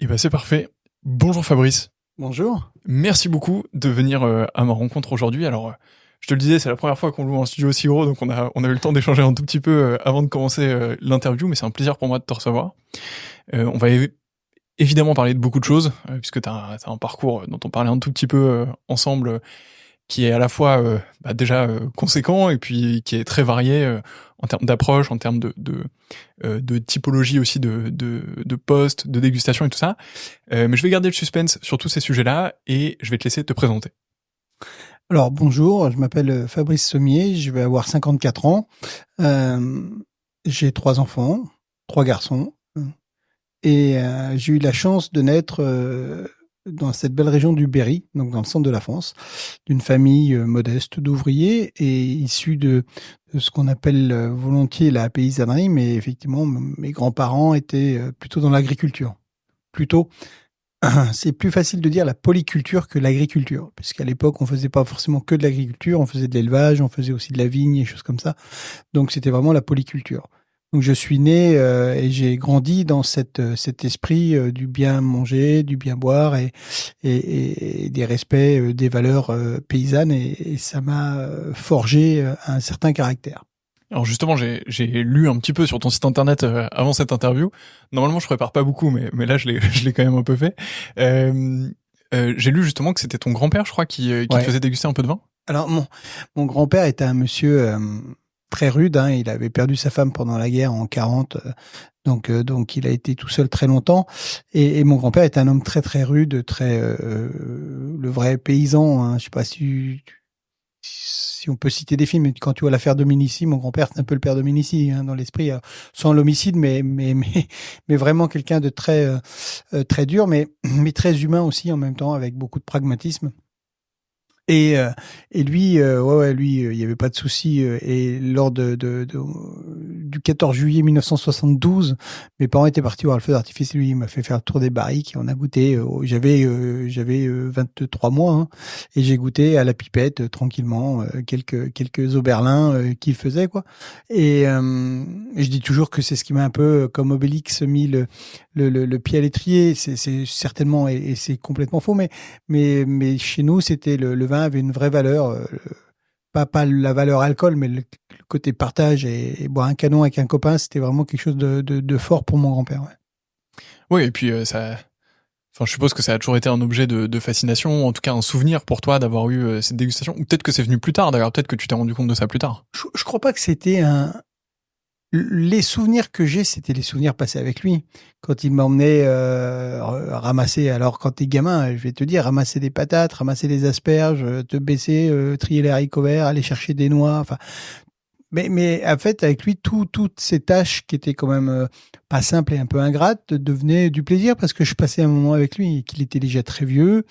Et ben c'est parfait. Bonjour Fabrice. Bonjour. Merci beaucoup de venir à ma rencontre aujourd'hui. Alors, je te le disais, c'est la première fois qu'on loue un studio aussi gros, donc on a eu le temps d'échanger un tout petit peu avant de commencer l'interview, mais c'est un plaisir pour moi de te recevoir. On va évidemment parler de beaucoup de choses, puisque t'as un parcours dont on parlait un tout petit peu ensemble, qui est à la fois déjà conséquent et puis qui est très varié en termes d'approche, en termes de typologie aussi de postes, de dégustation et tout ça. Mais je vais garder le suspense sur tous ces sujets-là et je vais te laisser te présenter. Alors bonjour, je m'appelle Fabrice Sommier, je vais avoir 54 ans. J'ai 3 enfants, 3 garçons. Et j'ai eu la chance de naître dans cette belle région du Berry, donc dans le centre de la France, d'une famille modeste d'ouvriers et issue de ce qu'on appelle volontiers la paysannerie, mais effectivement, mes grands-parents étaient plutôt dans l'agriculture. Plutôt, c'est plus facile de dire la polyculture que l'agriculture, puisqu'à l'époque, on faisait pas forcément que de l'agriculture, on faisait de l'élevage, on faisait aussi de la vigne et choses comme ça. Donc, c'était vraiment la polyculture. Donc, je suis né et j'ai grandi dans cet esprit du bien manger, du bien boire et des respects des valeurs paysannes et ça m'a forgé un certain caractère. Alors justement, j'ai lu un petit peu sur ton site internet avant cette interview. Normalement, je prépare pas beaucoup, mais là, je l'ai je l'ai quand même un peu fait. J'ai lu justement que c'était ton grand-père, je crois, qui te Ouais. faisait déguster un peu de vin. Alors, mon grand-père était un monsieur très rude, hein. Il avait perdu sa femme pendant la guerre en 40, donc il a été tout seul très longtemps. Et mon grand-père est un homme très très rude, très le vrai paysan. Hein. Je sais pas si on peut citer des films. Quand tu vois l'affaire Dominici, mon grand-père c'est un peu le père Dominici hein, dans l'esprit, sans l'homicide, mais vraiment quelqu'un de très très dur, mais très humain aussi en même temps, avec beaucoup de pragmatisme. Et lui, lui, il y avait pas de souci. Et lors du 14 juillet 1972, mes parents étaient partis voir le feu d'artifice. Lui, il m'a fait faire le tour des barriques et on a goûté. J'avais 23 mois hein, et j'ai goûté à la pipette tranquillement quelques Oberlin qu'il faisait quoi. Et je dis toujours que c'est ce qui m'a un peu comme Obélix mis le pied à l'étrier. C'est certainement et c'est complètement faux, mais chez nous, c'était le vin avait une vraie valeur, pas la valeur alcool, mais le côté partage et boire un canon avec un copain, c'était vraiment quelque chose de fort pour mon grand-père. Ouais. Oui, et puis enfin, je suppose que ça a toujours été un objet de fascination, ou en tout cas un souvenir pour toi d'avoir eu cette dégustation. Ou peut-être que c'est venu plus tard, d'ailleurs, peut-être que tu t'es rendu compte de ça plus tard. Je crois pas que c'était les souvenirs que j'ai, c'était les souvenirs passés avec lui. Quand il m'emmenait ramasser, alors quand t'es gamin, je vais te dire, ramasser des patates, ramasser des asperges, te baisser, trier les haricots verts, aller chercher des noix, enfin, mais en fait, avec lui, toutes ces tâches qui étaient quand même pas simples et un peu ingrates devenaient du plaisir parce que je passais un moment avec lui et qu'il était déjà très vieux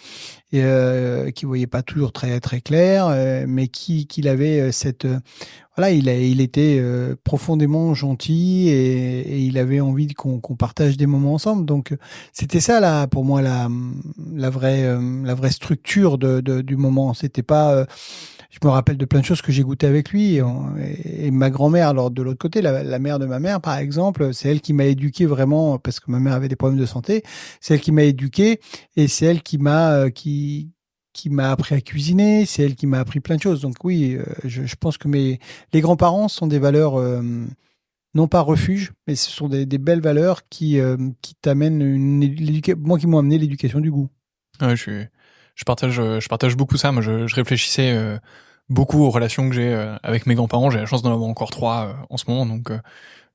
et qui voyait pas toujours très très clair, mais qu'il avait cette voilà, il était profondément gentil et il avait envie qu'on partage des moments ensemble. Donc c'était ça là pour moi la vraie structure du moment. C'était pas je me rappelle de plein de choses que j'ai goûté avec lui et ma grand-mère, alors de l'autre côté, la mère de ma mère, par exemple, c'est elle qui m'a éduqué vraiment parce que ma mère avait des problèmes de santé. C'est elle qui m'a éduqué et c'est elle qui m'a appris à cuisiner. C'est elle qui m'a appris plein de choses. Donc oui, je pense que les grands-parents sont des valeurs non pas refuge, mais ce sont des belles valeurs qui t'amènent moi qui m'ont amené l'éducation du goût. Ouais, je partage beaucoup ça. Moi, je réfléchissais beaucoup aux relations que j'ai avec mes grands-parents. J'ai la chance d'en avoir encore 3 en ce moment, donc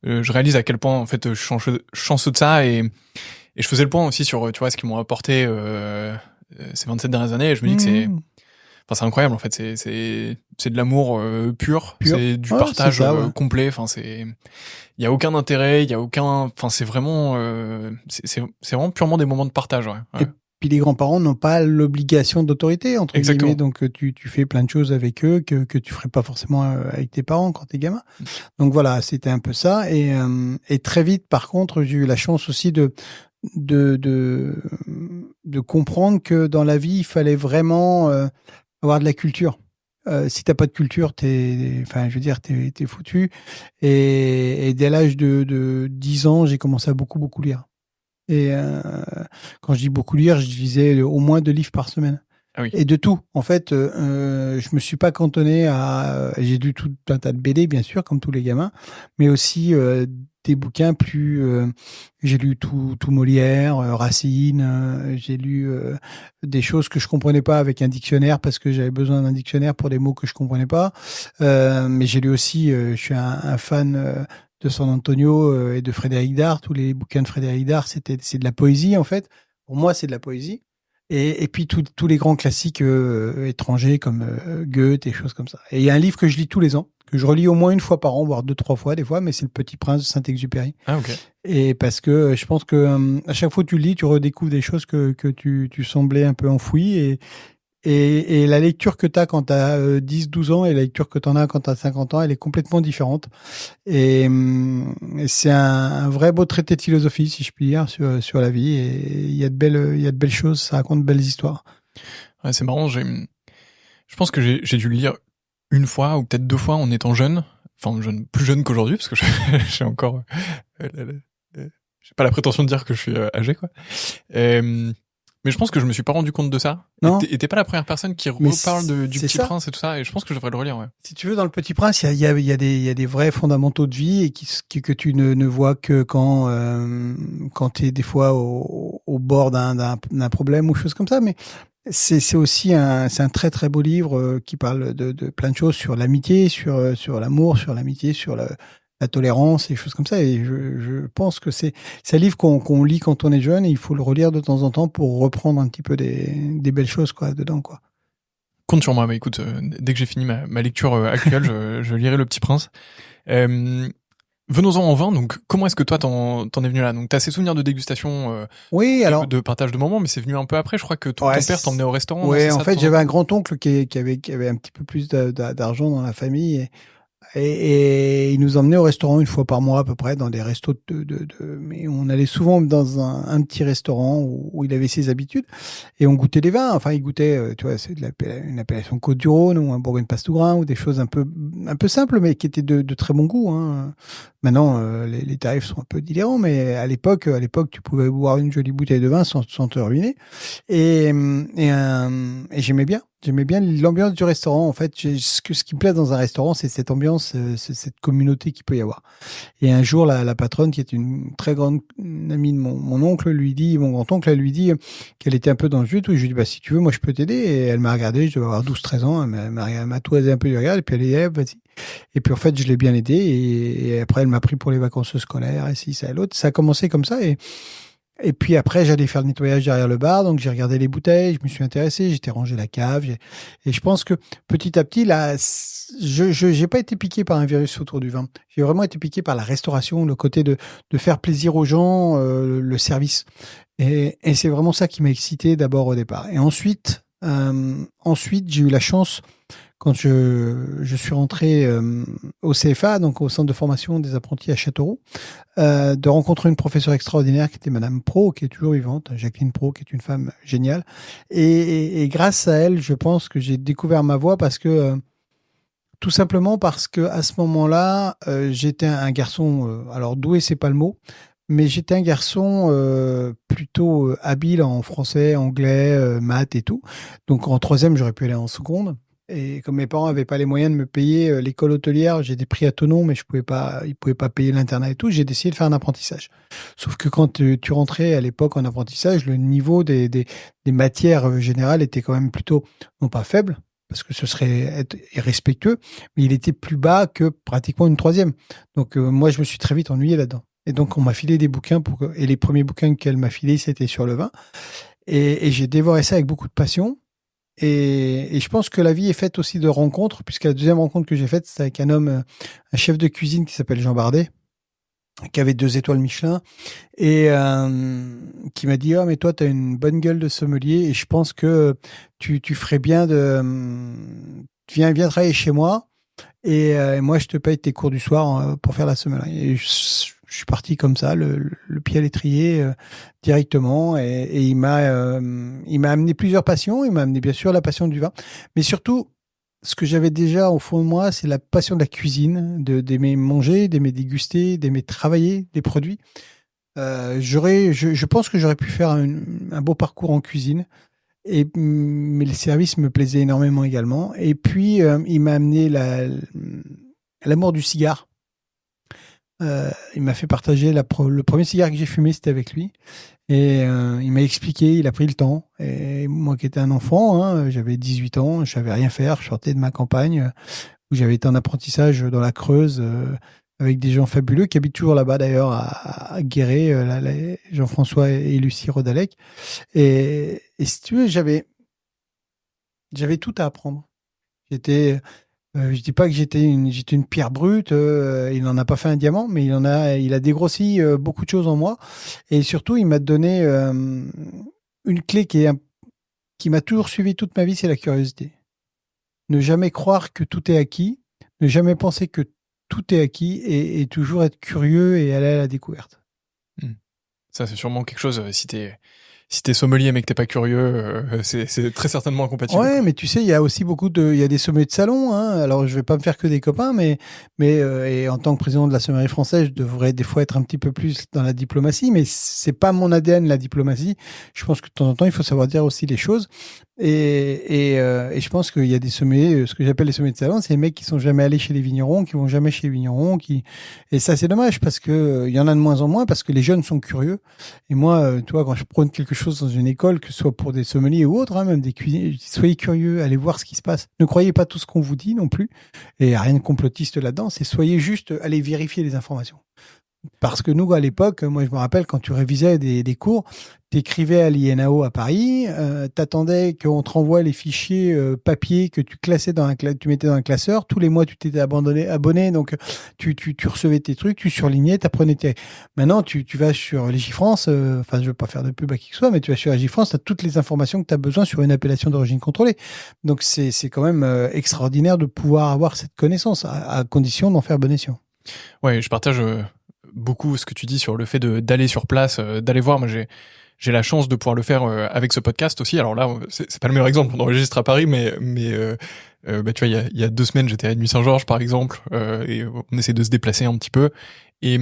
je réalise à quel point en fait je suis chanceux de ça et je faisais le point aussi sur tu vois ce qu'ils m'ont apporté ces 27 dernières années. Et je me dis que Mmh. c'est incroyable en fait. C'est de l'amour pur, Pur. c'est du Ouais, c'est partage ça, ouais. complet. Enfin il y a aucun intérêt, il y a aucun. Enfin c'est vraiment c'est vraiment purement des moments de partage. Ouais. Et Ouais. puis les grands-parents n'ont pas l'obligation d'autorité, entre guillemets, Exactement. donc tu fais plein de choses avec eux que tu ferais pas forcément avec tes parents quand t'es gamin. Donc voilà, c'était un peu ça. Et très vite, par contre, j'ai eu la chance aussi de, de, de comprendre que dans la vie, il fallait vraiment avoir de la culture. Si t'as pas de culture, enfin, je veux dire, t'es foutu. Et dès l'âge de 10 ans, j'ai commencé à beaucoup lire. Et quand je dis beaucoup lire, je lisais au moins 2 livres par semaine. Ah oui. Et de tout. En fait, je me suis pas cantonné à. J'ai lu tout un tas de BD, bien sûr, comme tous les gamins, mais aussi des bouquins plus. J'ai lu tout Molière, Racine. J'ai lu des choses que je comprenais pas avec un dictionnaire parce que j'avais besoin d'un dictionnaire pour des mots que je comprenais pas. Mais j'ai lu aussi. Je suis un fan. De San Antonio et de Frédéric Dard. Tous les bouquins de Frédéric Dard, c'est de la poésie, en fait. Pour moi, c'est de la poésie. Et puis tous les grands classiques étrangers comme Goethe et choses comme ça. Et il y a un livre que je lis tous les ans, que je relis au moins une fois par an, voire 2, 3 fois des fois, mais c'est Le Petit Prince de Saint-Exupéry. Ah ok. Et parce que je pense que à chaque fois que tu le lis, tu redécouvres des choses que tu semblais un peu enfouies. Et la lecture que tu as quand tu as 10, 12 ans et la lecture que tu en as quand tu as 50 ans, elle est complètement différente. Et c'est un vrai beau traité de philosophie, si je puis dire, sur la vie. Et il y a de belles choses, ça raconte de belles histoires. Ouais, c'est marrant, je pense que j'ai dû le lire une fois ou peut-être 2 fois en étant jeune. Enfin, plus jeune qu'aujourd'hui, parce que j'ai encore... j'ai pas la prétention de dire que je suis âgé, quoi. Mais je pense que je me suis pas rendu compte de ça. Non. Et t'es pas la première personne qui Mais reparle du c'est Petit ça. Prince et tout ça, et je pense que je devrais le relire, ouais. Si tu veux, dans Le Petit Prince, il y a des vrais fondamentaux de vie et que tu ne vois que quand tu es des fois au bord d'un problème ou choses comme ça. Mais c'est aussi c'est un très très beau livre qui parle de plein de choses sur l'amitié, sur l'amour, sur l'amitié, sur la tolérance et choses comme ça. Et je pense que c'est un livre qu'on lit quand on est jeune et il faut le relire de temps en temps pour reprendre un petit peu des belles choses quoi dedans quoi. Compte sur moi, mais écoute, dès que j'ai fini ma lecture actuelle, je lirai Le Petit Prince. Venons-en en vin, donc comment est-ce que toi t'en es venu là? Donc t'as ces souvenirs de dégustation, Oui, alors de partage de moments, mais c'est venu un peu après, je crois que ton père t'emmenait au restaurant. ouais, non, en ça, fait, j'avais un grand-oncle qui avait un petit peu plus d'argent dans la famille et il nous emmenait au restaurant une fois par mois à peu près, dans des restos mais on allait souvent dans un petit restaurant où il avait ses habitudes et on goûtait des vins. Enfin, il goûtait, tu vois, c'est une appellation Côte-du-Rhône ou un Bourgogne-Pastougrin ou des choses un peu simples, mais qui étaient de très bon goût. Hein. Maintenant, les tarifs sont un peu délirants, mais à l'époque, tu pouvais boire une jolie bouteille de vin sans te ruiner. Et j'aimais bien. J'aimais bien l'ambiance du restaurant. En fait, ce qui me plaît dans un restaurant, c'est cette ambiance, c'est cette communauté qu'il peut y avoir. Et un jour, la patronne, qui est une très grande amie de mon oncle, mon grand-oncle, elle lui dit qu'elle était un peu dans le jus. Je lui dis, bah, si tu veux, moi, je peux t'aider. Et elle m'a regardé, je devais avoir 12, 13 ans. Elle m'a toisé un peu du regard. Et puis elle a dit, vas-y. Et puis en fait, je l'ai bien aidé. Et après, elle m'a pris pour les vacances scolaires, et ci, ça et l'autre. Ça a commencé comme ça. Et puis après, j'allais faire le nettoyage derrière le bar, donc j'ai regardé les bouteilles, je me suis intéressé, j'étais rangé la cave, et je pense que petit à petit, là, je j'ai pas été piqué par un virus autour du vin. J'ai vraiment été piqué par la restauration, le côté de faire plaisir aux gens, le service. Et c'est vraiment ça qui m'a excité d'abord au départ. Et ensuite, j'ai eu la chance quand je suis rentré au CFA, donc au Centre de formation des apprentis à Châteauroux, de rencontrer une professeure extraordinaire qui était Madame Pro, qui est toujours vivante, Jacqueline Pro, qui est une femme géniale. Et grâce à elle, je pense que j'ai découvert ma voie parce que tout simplement parce que à ce moment-là, j'étais un garçon, alors doué, c'est pas le mot, mais j'étais un garçon plutôt habile en français, anglais, maths et tout. Donc en troisième, j'aurais pu aller en seconde. Et comme mes parents n'avaient pas les moyens de me payer l'école hôtelière, j'ai des prix à tonneau, mais ils pouvaient pas payer l'internat et tout. J'ai décidé de faire un apprentissage. Sauf que quand tu rentrais à l'époque en apprentissage, le niveau des matières générales était quand même plutôt, non pas faible, parce que ce serait être irrespectueux, mais il était plus bas que pratiquement une troisième. Donc moi, je me suis très vite ennuyé là-dedans. Et donc on m'a filé des bouquins et les premiers bouquins qu'elle m'a filés, c'était sur le vin. Et j'ai dévoré ça avec beaucoup de passion. Et je pense que la vie est faite aussi de rencontres, puisque la deuxième rencontre que j'ai faite, c'était avec un chef de cuisine qui s'appelle Jean Bardet, qui avait 2 étoiles Michelin, et qui m'a dit, mais toi, tu as une bonne gueule de sommelier, et je pense que tu ferais bien viens travailler chez moi, et moi, je te paye tes cours du soir pour faire la sommellerie. Et je suis parti comme ça, le pied à l'étrier directement, et il m'a amené plusieurs passions. Il m'a amené bien sûr la passion du vin, mais surtout ce que j'avais déjà au fond de moi, c'est la passion de la cuisine, d'aimer manger, d'aimer déguster, d'aimer travailler des produits. Je pense que j'aurais pu faire un beau parcours en cuisine. Mais le service me plaisait énormément également. Et puis, il m'a amené l'amour du cigare. Il m'a fait partager le premier cigare que j'ai fumé, c'était avec lui. Et il m'a expliqué, il a pris le temps. Et moi qui étais un enfant, hein, j'avais 18 ans, je savais rien faire. Je sortais de ma campagne où j'avais été en apprentissage dans la Creuse avec des gens fabuleux qui habitent toujours là-bas d'ailleurs à Guéret, Jean-François et Lucie Rodalec. Et si tu veux, j'avais tout à apprendre. Je dis pas que j'étais une pierre brute. Il n'en a pas fait un diamant, mais il a dégrossi beaucoup de choses en moi. Et surtout, il m'a donné une clé qui m'a toujours suivi toute ma vie, c'est la curiosité. Ne jamais croire que tout est acquis, ne jamais penser que tout est acquis et toujours être curieux et aller à la découverte. Ça, c'est sûrement quelque chose, si t'es sommelier mais que t'es pas curieux, c'est très certainement incompatible. Ouais, mais tu sais, il y a aussi il y a des sommets de salon, hein. Alors, je vais pas me faire que des copains, mais et en tant que président de la sommellerie française, je devrais des fois être un petit peu plus dans la diplomatie, mais c'est pas mon ADN, la diplomatie. Je pense que de temps en temps, il faut savoir dire aussi les choses. Et je pense qu'il y a des sommets, ce que j'appelle les sommets de salon, c'est les mecs qui sont jamais allés chez les vignerons, qui vont jamais chez les vignerons, et ça, c'est dommage parce que il y en a de moins en moins parce que les jeunes sont curieux. Et moi, tu vois, quand je prône quelque chose dans une école, que ce soit pour des sommeliers ou autres, hein, même des cuisiniers, soyez curieux, allez voir ce qui se passe. Ne croyez pas tout ce qu'on vous dit non plus. Et il n'y a rien de complotiste là-dedans. C'est soyez juste, allez vérifier les informations. Parce que nous, à l'époque, moi, je me rappelle quand tu révisais des cours, t'écrivais à l'INAO à Paris, t'attendais qu'on te renvoie les fichiers papier que tu classais tu mettais dans un classeur. Tous les mois, tu t'étais abonné, donc tu recevais tes trucs, tu surlignais, t'apprenais tes. Maintenant, tu vas sur Légifrance, enfin, je veux pas faire de pub à qui que ce soit, mais tu vas sur Légifrance, t'as toutes les informations que tu as besoin sur une appellation d'origine contrôlée. Donc, c'est quand même extraordinaire de pouvoir avoir cette connaissance, à condition d'en faire bon escient. Ouais, je partage beaucoup ce que tu dis sur le fait d'aller sur place, d'aller voir. Moi, j'ai la chance de pouvoir le faire avec ce podcast aussi. Alors là, c'est pas le meilleur exemple, on enregistre à Paris, mais bah, tu vois, il y a 2 semaines, j'étais à Nuit Saint-Georges, par exemple, et on essaie de se déplacer un petit peu. Et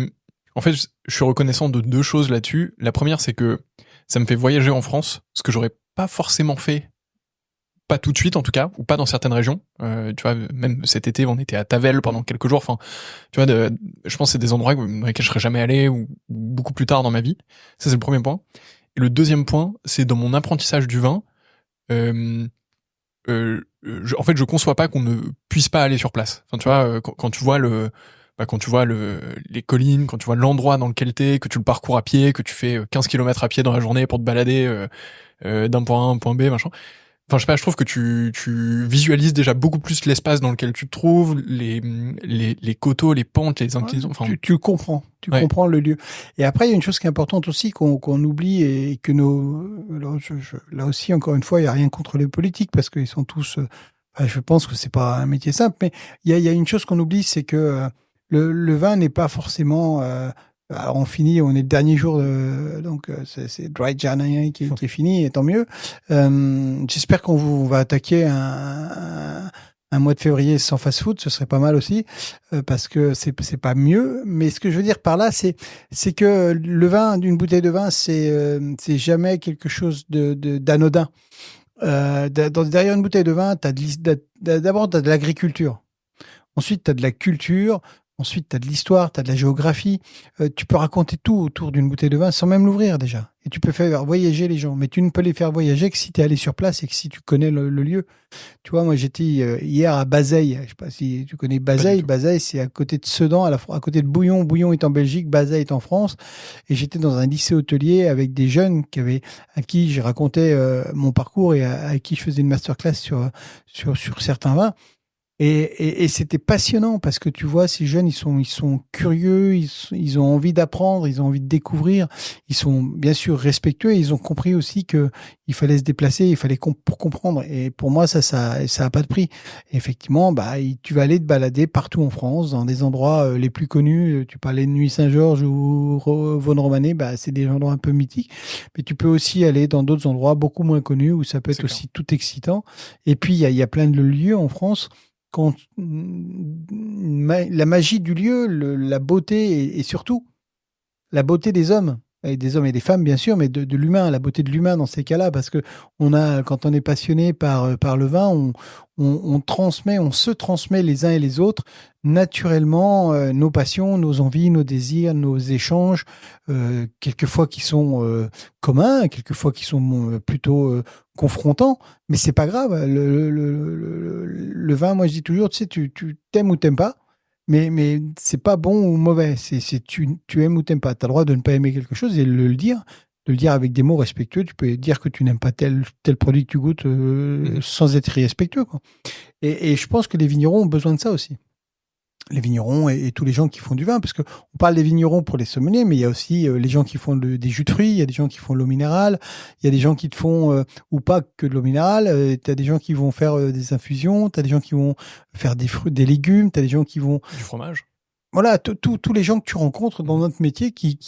en fait, je suis reconnaissant de 2 choses là-dessus. La première, c'est que ça me fait voyager en France, ce que j'aurais pas forcément fait, pas tout de suite en tout cas, ou pas dans certaines régions. Tu vois, même cet été, on était à Tavel pendant quelques jours. Enfin, tu vois, je pense que c'est des endroits dans lesquels je serais jamais allé ou beaucoup plus tard dans ma vie. Ça, c'est le premier point. Et le deuxième point, c'est dans mon apprentissage du vin. En fait, je conçois pas qu'on ne puisse pas aller sur place. Enfin, tu vois, quand tu vois les collines, quand tu vois l'endroit dans lequel t'es, que tu le parcours à pied, que tu fais 15 km à pied dans la journée pour te balader d'un point A à un point B, machin. Enfin, je sais pas, je trouve que tu visualises déjà beaucoup plus l'espace dans lequel tu te trouves, les coteaux, les pentes, les inclinaisons. Enfin, tu comprends, ouais. comprends le lieu. Et après, il y a une chose qui est importante aussi qu'on oublie et que là aussi, encore une fois, il n'y a rien contre les politiques parce qu'ils sont tous. Je pense que c'est pas un métier simple, mais il y a une chose qu'on oublie, c'est que le vin n'est pas forcément. Alors on finit, on est le dernier jour, donc c'est Dry January qui est fini, et tant mieux. J'espère qu'on va attaquer un mois de février sans fast-food, ce serait pas mal aussi, parce que c'est pas mieux. Mais ce que je veux dire par là, c'est que le vin, d'une bouteille de vin, c'est jamais quelque chose d'anodin. Derrière une bouteille de vin, d'abord t'as de l'agriculture. Ensuite, tu as de la culture. Ensuite, tu as de l'histoire, tu as de la géographie. Tu peux raconter tout autour d'une bouteille de vin sans même l'ouvrir déjà. Et tu peux faire voyager les gens. Mais tu ne peux les faire voyager que si tu es allé sur place et que si tu connais le lieu. Tu vois, moi, j'étais hier à Bazeilles. Je sais pas si tu connais Bazeilles. Bazeilles, c'est à côté de Sedan, à côté de Bouillon. Bouillon est en Belgique, Bazeilles est en France. Et j'étais dans un lycée hôtelier avec des jeunes à qui j'ai raconté mon parcours et à qui je faisais une masterclass sur certains vins. Et c'était passionnant parce que tu vois, ces jeunes, ils sont curieux, ils ont envie d'apprendre, ils ont envie de découvrir, ils sont bien sûr respectueux et ils ont compris aussi que il fallait se déplacer, il fallait pour comprendre. Et pour moi, ça a pas de prix. Et effectivement, tu vas aller te balader partout en France, dans des endroits les plus connus. Tu parlais de Nuit Saint-Georges ou Vaune-Romanée, c'est des endroits un peu mythiques. Mais tu peux aussi aller dans d'autres endroits beaucoup moins connus où ça peut être aussi tout excitant. Et puis, il y a plein de lieux en France. La magie du lieu, la beauté et surtout la beauté des hommes. Et des hommes et des femmes, bien sûr, mais de l'humain, la beauté de l'humain dans ces cas-là, parce que quand on est passionné par le vin, on se transmet les uns et les autres naturellement nos passions, nos envies, nos désirs, nos échanges, quelquefois qui sont communs, quelquefois qui sont plutôt confrontants, mais c'est pas grave. Le vin, moi je dis toujours, tu sais, tu t'aimes ou t'aimes pas. Mais c'est pas bon ou mauvais. Tu aimes ou t'aimes pas. Tu as le droit de ne pas aimer quelque chose et de le dire. De le dire avec des mots respectueux. Tu peux dire que tu n'aimes pas tel produit que tu goûtes sans être irrespectueux, quoi. Et je pense que les vignerons ont besoin de ça aussi. Les vignerons et tous les gens qui font du vin, parce que on parle des vignerons pour les sommeliers, mais il y a aussi les gens qui font des jus de fruits, il y a des gens qui font de l'eau minérale, il y a des gens qui te font, ou pas que de l'eau minérale, tu as des gens qui vont faire des infusions, tu as des gens qui vont faire des fruits, des légumes, tu as des gens qui vont... Du fromage. Voilà, tous les gens que tu rencontres dans notre métier, qui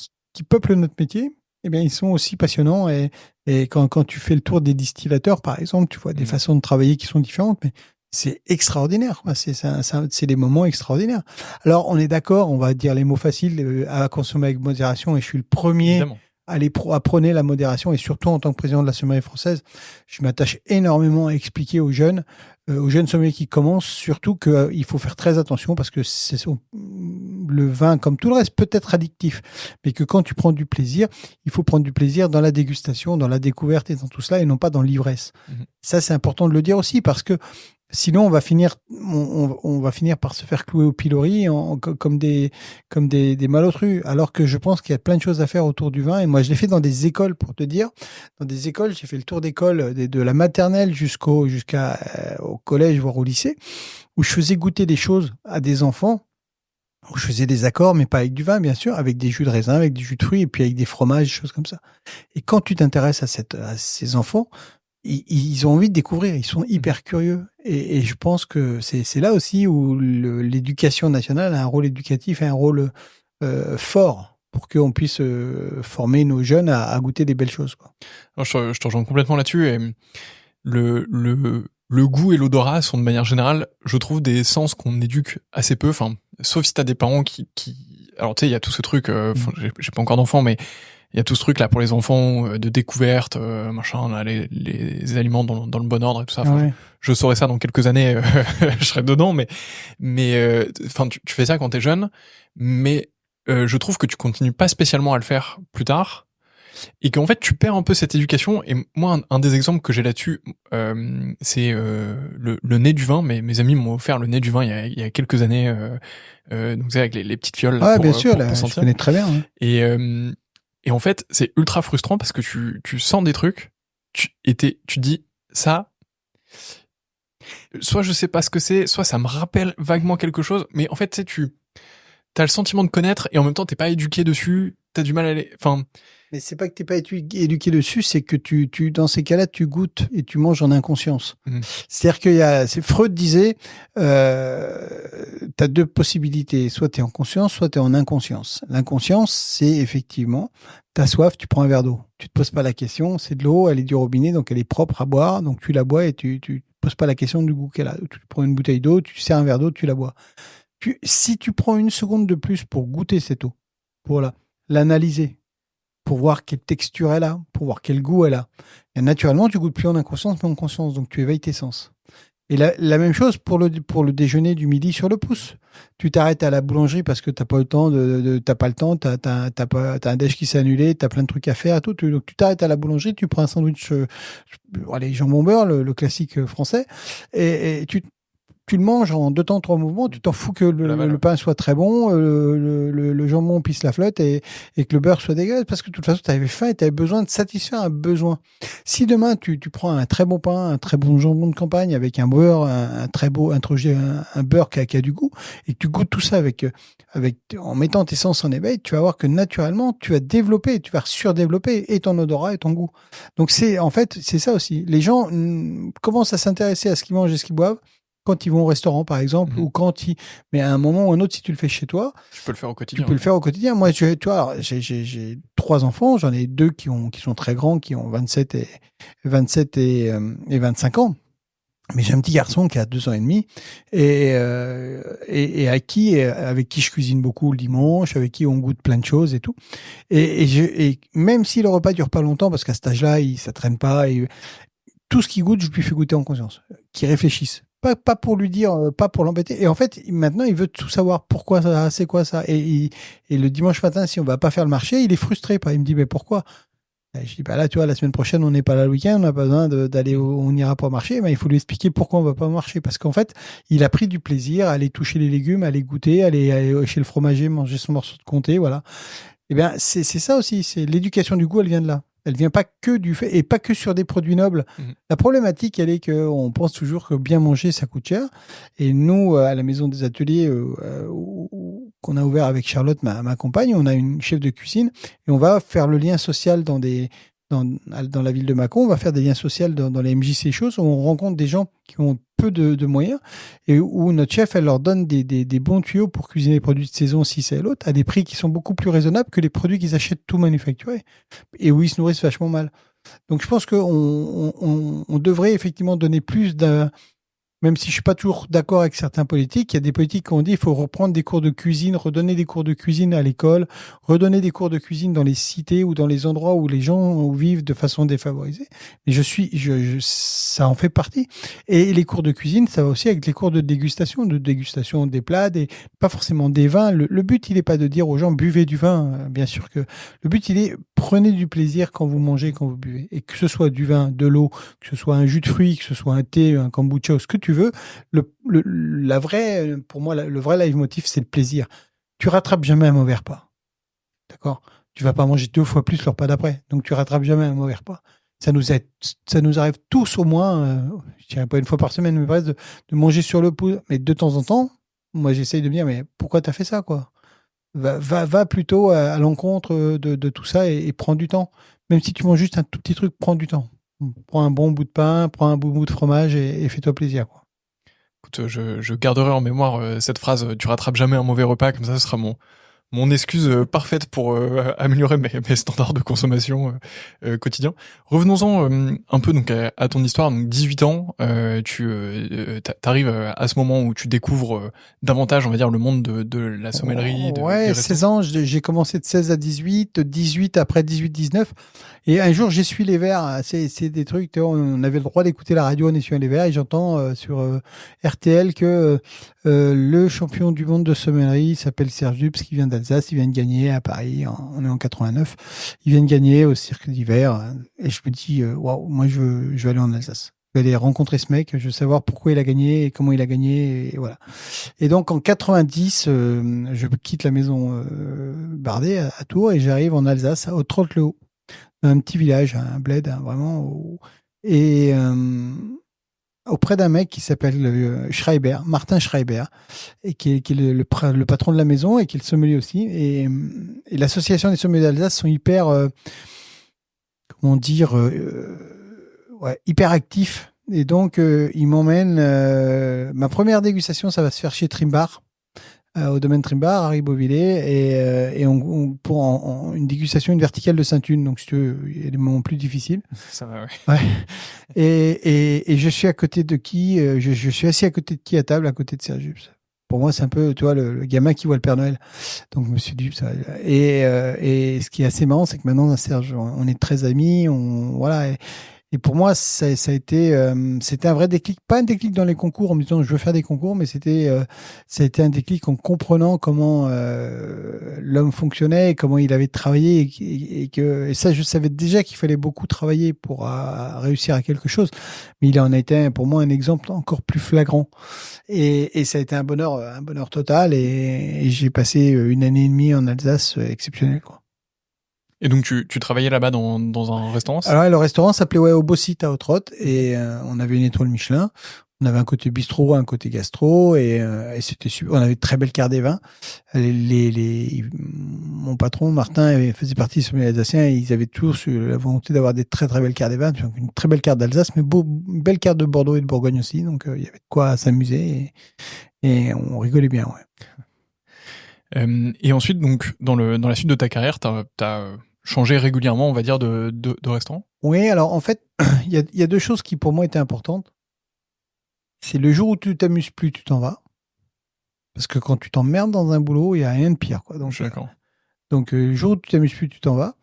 peuplent notre métier, eh bien, ils sont aussi passionnants. Et quand tu fais le tour des distillateurs, par exemple, tu vois des façons de travailler qui sont différentes, mais c'est extraordinaire, quoi. C'est des moments extraordinaires. Alors, on est d'accord, on va dire les mots faciles à consommer avec modération, et je suis le premier Évidemment. à prôner la modération, et surtout en tant que président de la sommellerie française, je m'attache énormément à expliquer aux jeunes sommeliers qui commencent, surtout qu'il faut faire très attention, parce que le vin, comme tout le reste, peut être addictif, mais que quand tu prends du plaisir, il faut prendre du plaisir dans la dégustation, dans la découverte et dans tout cela, et non pas dans l'ivresse. Ça, c'est important de le dire aussi, parce que sinon, on va finir par se faire clouer au pilori comme des malotrus. Alors que je pense qu'il y a plein de choses à faire autour du vin. Et moi, je l'ai fait dans des écoles, pour te dire. Dans des écoles, j'ai fait le tour d'école de la maternelle jusqu'au collège, voire au lycée, où je faisais goûter des choses à des enfants, où je faisais des accords, mais pas avec du vin, bien sûr, avec des jus de raisin, avec des jus de fruits, et puis avec des fromages, des choses comme ça. Et quand tu t'intéresses à ces enfants, ils ont envie de découvrir, ils sont hyper curieux. Et je pense que c'est là aussi où l'éducation nationale a un rôle éducatif et un rôle fort pour qu'on puisse former nos jeunes à goûter des belles choses, quoi. Alors, je te rejoins complètement là-dessus. Et le goût et l'odorat sont de manière générale, je trouve, des sens qu'on éduque assez peu. Enfin, sauf si t'as des parents qui... Alors tu sais, il y a tout ce truc, j'ai pas encore d'enfants, mais il y a tout ce truc là pour les enfants de découverte, machin, là, les aliments dans le bon ordre et tout ça. Enfin, Ouais. je saurais ça dans quelques années, je serai dedans, mais enfin, tu fais ça quand t'es jeune, mais je trouve que tu continues pas spécialement à le faire plus tard, et qu'en fait tu perds un peu cette éducation. Et moi, un des exemples que j'ai là-dessus, c'est le nez du vin. Mes amis m'ont offert le nez du vin il y a quelques années, donc c'est avec les petites fioles là, Ouais, bien sûr, pour là, je sentir. connais très bien. Hein. Et en fait, c'est ultra frustrant parce que tu sens des trucs, tu dis ça, soit je sais pas ce que c'est, soit ça me rappelle vaguement quelque chose, mais en fait, tu t'as le sentiment de connaître et en même temps t'es pas éduqué dessus, t'as du mal à aller, enfin. Mais c'est pas que t'es pas éduqué dessus, c'est que dans ces cas-là, tu goûtes et tu manges en inconscience. C'est-à-dire Freud disait, t'as deux possibilités. Soit t'es en conscience, soit t'es en inconscience. L'inconscience, c'est effectivement, t'as soif, tu prends un verre d'eau. Tu te poses pas la question, c'est de l'eau, elle est du robinet, donc elle est propre à boire, donc tu la bois et tu te poses pas la question du goût qu'elle a. Tu prends une bouteille d'eau, tu sers un verre d'eau, tu la bois. Si tu prends une seconde de plus pour goûter cette eau, pour l'analyser, pour voir quelle texture elle a, pour voir quel goût elle a. Et naturellement, tu goûtes plus en inconscience, mais en conscience, donc tu éveilles tes sens. Et la même chose pour le déjeuner du midi sur le pouce. Tu t'arrêtes à la boulangerie parce que t'as pas le temps, t'as un déj qui s'est annulé, t'as plein de trucs à faire, tout. Donc tu t'arrêtes à la boulangerie, tu prends un sandwich, allez, jambon beurre, le classique français, et tu le manges en 2 temps, 3 mouvements, tu t'en fous que le pain soit très bon, le jambon pisse la flotte et que le beurre soit dégueulasse, parce que de toute façon, tu avais faim et tu avais besoin de satisfaire un besoin. Si demain, tu prends un très bon pain, un très bon jambon de campagne avec un beurre, un beurre qui a du goût, et que tu goûtes tout ça en mettant tes sens en éveil, tu vas voir que naturellement, tu vas développer, tu vas surdévelopper et ton odorat et ton goût. Donc c'est ça aussi. Les gens commencent à s'intéresser à ce qu'ils mangent et ce qu'ils boivent quand ils vont au restaurant, par exemple, ou mais à un moment ou un autre, si tu le fais chez toi, tu peux le faire au quotidien. Tu peux le faire au quotidien. Moi, tu vois, j'ai 3 enfants, j'en ai 2 qui sont très grands, qui ont 27 et 25 ans. Mais j'ai un petit garçon qui a 2 ans et demi et avec qui je cuisine beaucoup le dimanche, avec qui on goûte plein de choses et tout. Et même si le repas dure pas longtemps, parce qu'à cet âge-là, ça traîne pas, et tout ce qu'il goûte, je lui fais goûter en conscience, qu'il réfléchisse. Pas pour lui dire, pas pour l'embêter. Et en fait, maintenant, il veut tout savoir. Pourquoi ça, c'est quoi ça? Et le dimanche matin, si on va pas faire le marché, il est frustré. Il me dit, mais pourquoi? Et je dis, bah là, tu vois, la semaine prochaine, on n'est pas là le week-end, on n'a pas besoin d'aller, on n'ira pas au marché. Mais il faut lui expliquer pourquoi on va pas au marché. Parce qu'en fait, il a pris du plaisir à aller toucher les légumes, à aller goûter, aller chez le fromager, manger son morceau de comté, voilà. Eh bien, c'est ça aussi. C'est l'éducation du goût, elle vient de là. Elle vient pas que du fait, et pas que sur des produits nobles. La problématique, elle est qu'on pense toujours que bien manger, ça coûte cher. Et nous, à la maison des ateliers, qu'on a ouvert avec Charlotte, ma compagne, on a une chef de cuisine, et on va faire le lien social dans la ville de Mâcon. On va faire des liens sociaux dans les MJC choses, où on rencontre des gens qui ont peu de moyens, et où notre chef, elle leur donne des bons tuyaux pour cuisiner les produits de saison, si c'est l'autre, à des prix qui sont beaucoup plus raisonnables que les produits qu'ils achètent tout manufacturés, et où ils se nourrissent vachement mal. Donc je pense qu'on devrait effectivement donner plus d'un. Même si je suis pas toujours d'accord avec certains politiques, il y a des politiques qui ont dit qu'il faut reprendre des cours de cuisine, redonner des cours de cuisine à l'école, redonner des cours de cuisine dans les cités ou dans les endroits où les gens vivent de façon défavorisée. Mais ça en fait partie. Et les cours de cuisine, ça va aussi avec les cours de dégustation des plats, pas forcément des vins. Le but, il n'est pas de dire aux gens buvez du vin. Bien sûr que le but, il est prenez du plaisir quand vous mangez, quand vous buvez. Et que ce soit du vin, de l'eau, que ce soit un jus de fruits, que ce soit un thé, un kombucha, ce que tu veux, pour moi, le vrai leitmotiv, c'est le plaisir. Tu rattrapes jamais un mauvais repas. D'accord? Tu vas pas manger 2 fois plus le repas d'après. Donc, tu rattrapes jamais un mauvais repas. Ça nous arrive tous au moins, je dirais pas une fois par semaine, mais presque, de manger sur le pouce. Mais de temps en temps, moi, j'essaye de me dire, mais pourquoi t'as fait ça, quoi? Va plutôt à l'encontre de tout ça et prends du temps. Même si tu manges juste un tout petit truc, prends du temps. Prends un bon bout de pain, prends un bon bout de fromage et fais-toi plaisir, quoi. Écoute, je garderai en mémoire cette phrase, tu rattrapes jamais un mauvais repas, comme ça ce sera mon excuse parfaite pour améliorer mes standards de consommation quotidien. Revenons-en un peu donc à ton histoire. Donc 18 ans, tu t'arrives à ce moment où tu découvres davantage, on va dire, le monde de la sommellerie, Ouais, 16 ans, j'ai commencé de 16 à 18, 18 après 18-19. Et un jour, j'essuie les verres. C'est des trucs, tu vois, on avait le droit d'écouter la radio en essuyant les verres, et j'entends sur RTL que le champion du monde de sommellerie s'appelle Serge Dubs, qui vient d'Alsace, il vient de gagner à Paris, on est en 89, il vient de gagner au cirque d'hiver, et je me dis, waouh, moi je vais aller en Alsace. Je vais aller rencontrer ce mec, je veux savoir pourquoi il a gagné et comment il a gagné, et voilà. Et donc en 90, je quitte la maison Bardet à Tours, et j'arrive en Alsace, à Haute-Rotte-le-Haut, un petit village, un bled, vraiment, et auprès d'un mec qui s'appelle Schreiber, Martin Schreiber, et qui est le patron de la maison et qui est le sommelier aussi. Et l'association des sommeliers d'Alsace sont hyper, comment dire, hyper actifs. Et donc, ils m'emmènent. Ma première dégustation, ça va se faire chez Trimbar, au domaine Trimbar, à Ribeauvillé, et pour une dégustation, une verticale de Saint-Une. Donc, si tu veux, il y a des moments plus difficiles. Ça va, ouais. Ouais. Et je suis à côté de qui je suis assis à côté de qui à table, à côté de Serge Dubs. Pour moi, c'est un peu, tu vois, le gamin qui voit le Père Noël. Donc, Monsieur Dubs. Et ce qui est assez marrant, c'est que maintenant, Serge, on est très amis. Voilà. Et pour moi, ça a été, c'était un vrai déclic, pas un déclic dans les concours en me disant je veux faire des concours, mais ça a été un déclic en comprenant comment l'homme fonctionnait, et comment il avait travaillé, et ça, je savais déjà qu'il fallait beaucoup travailler pour réussir à quelque chose, mais il en a été pour moi un exemple encore plus flagrant. Et ça a été un bonheur total, et j'ai passé 1 année et demie en Alsace exceptionnelle, quoi. Et donc tu travaillais là-bas dans un restaurant? Alors le restaurant s'appelait Au Bossit à Haute-Rotte, et on avait une étoile Michelin. On avait un côté bistrot, un côté gastro, et c'était super. On avait de très belles cartes des vins. Mon patron Martin faisait partie des sommeliers alsaciens, et ils avaient tous la volonté d'avoir des très très belles cartes des vins. Donc une très belle carte d'Alsace, mais une belle carte de Bordeaux et de Bourgogne aussi. Donc il y avait de quoi s'amuser, et on rigolait bien. Ouais. Et ensuite, donc dans la suite de ta carrière, t'as changé régulièrement, on va dire, de restaurant? Oui, alors en fait, il y a 2 choses qui pour moi étaient importantes. C'est le jour où tu t'amuses plus, tu t'en vas. Parce que quand tu t'emmerdes dans un boulot, il n'y a rien de pire, quoi. Je suis d'accord. Donc, le jour où tu t'amuses plus, tu t'en vas.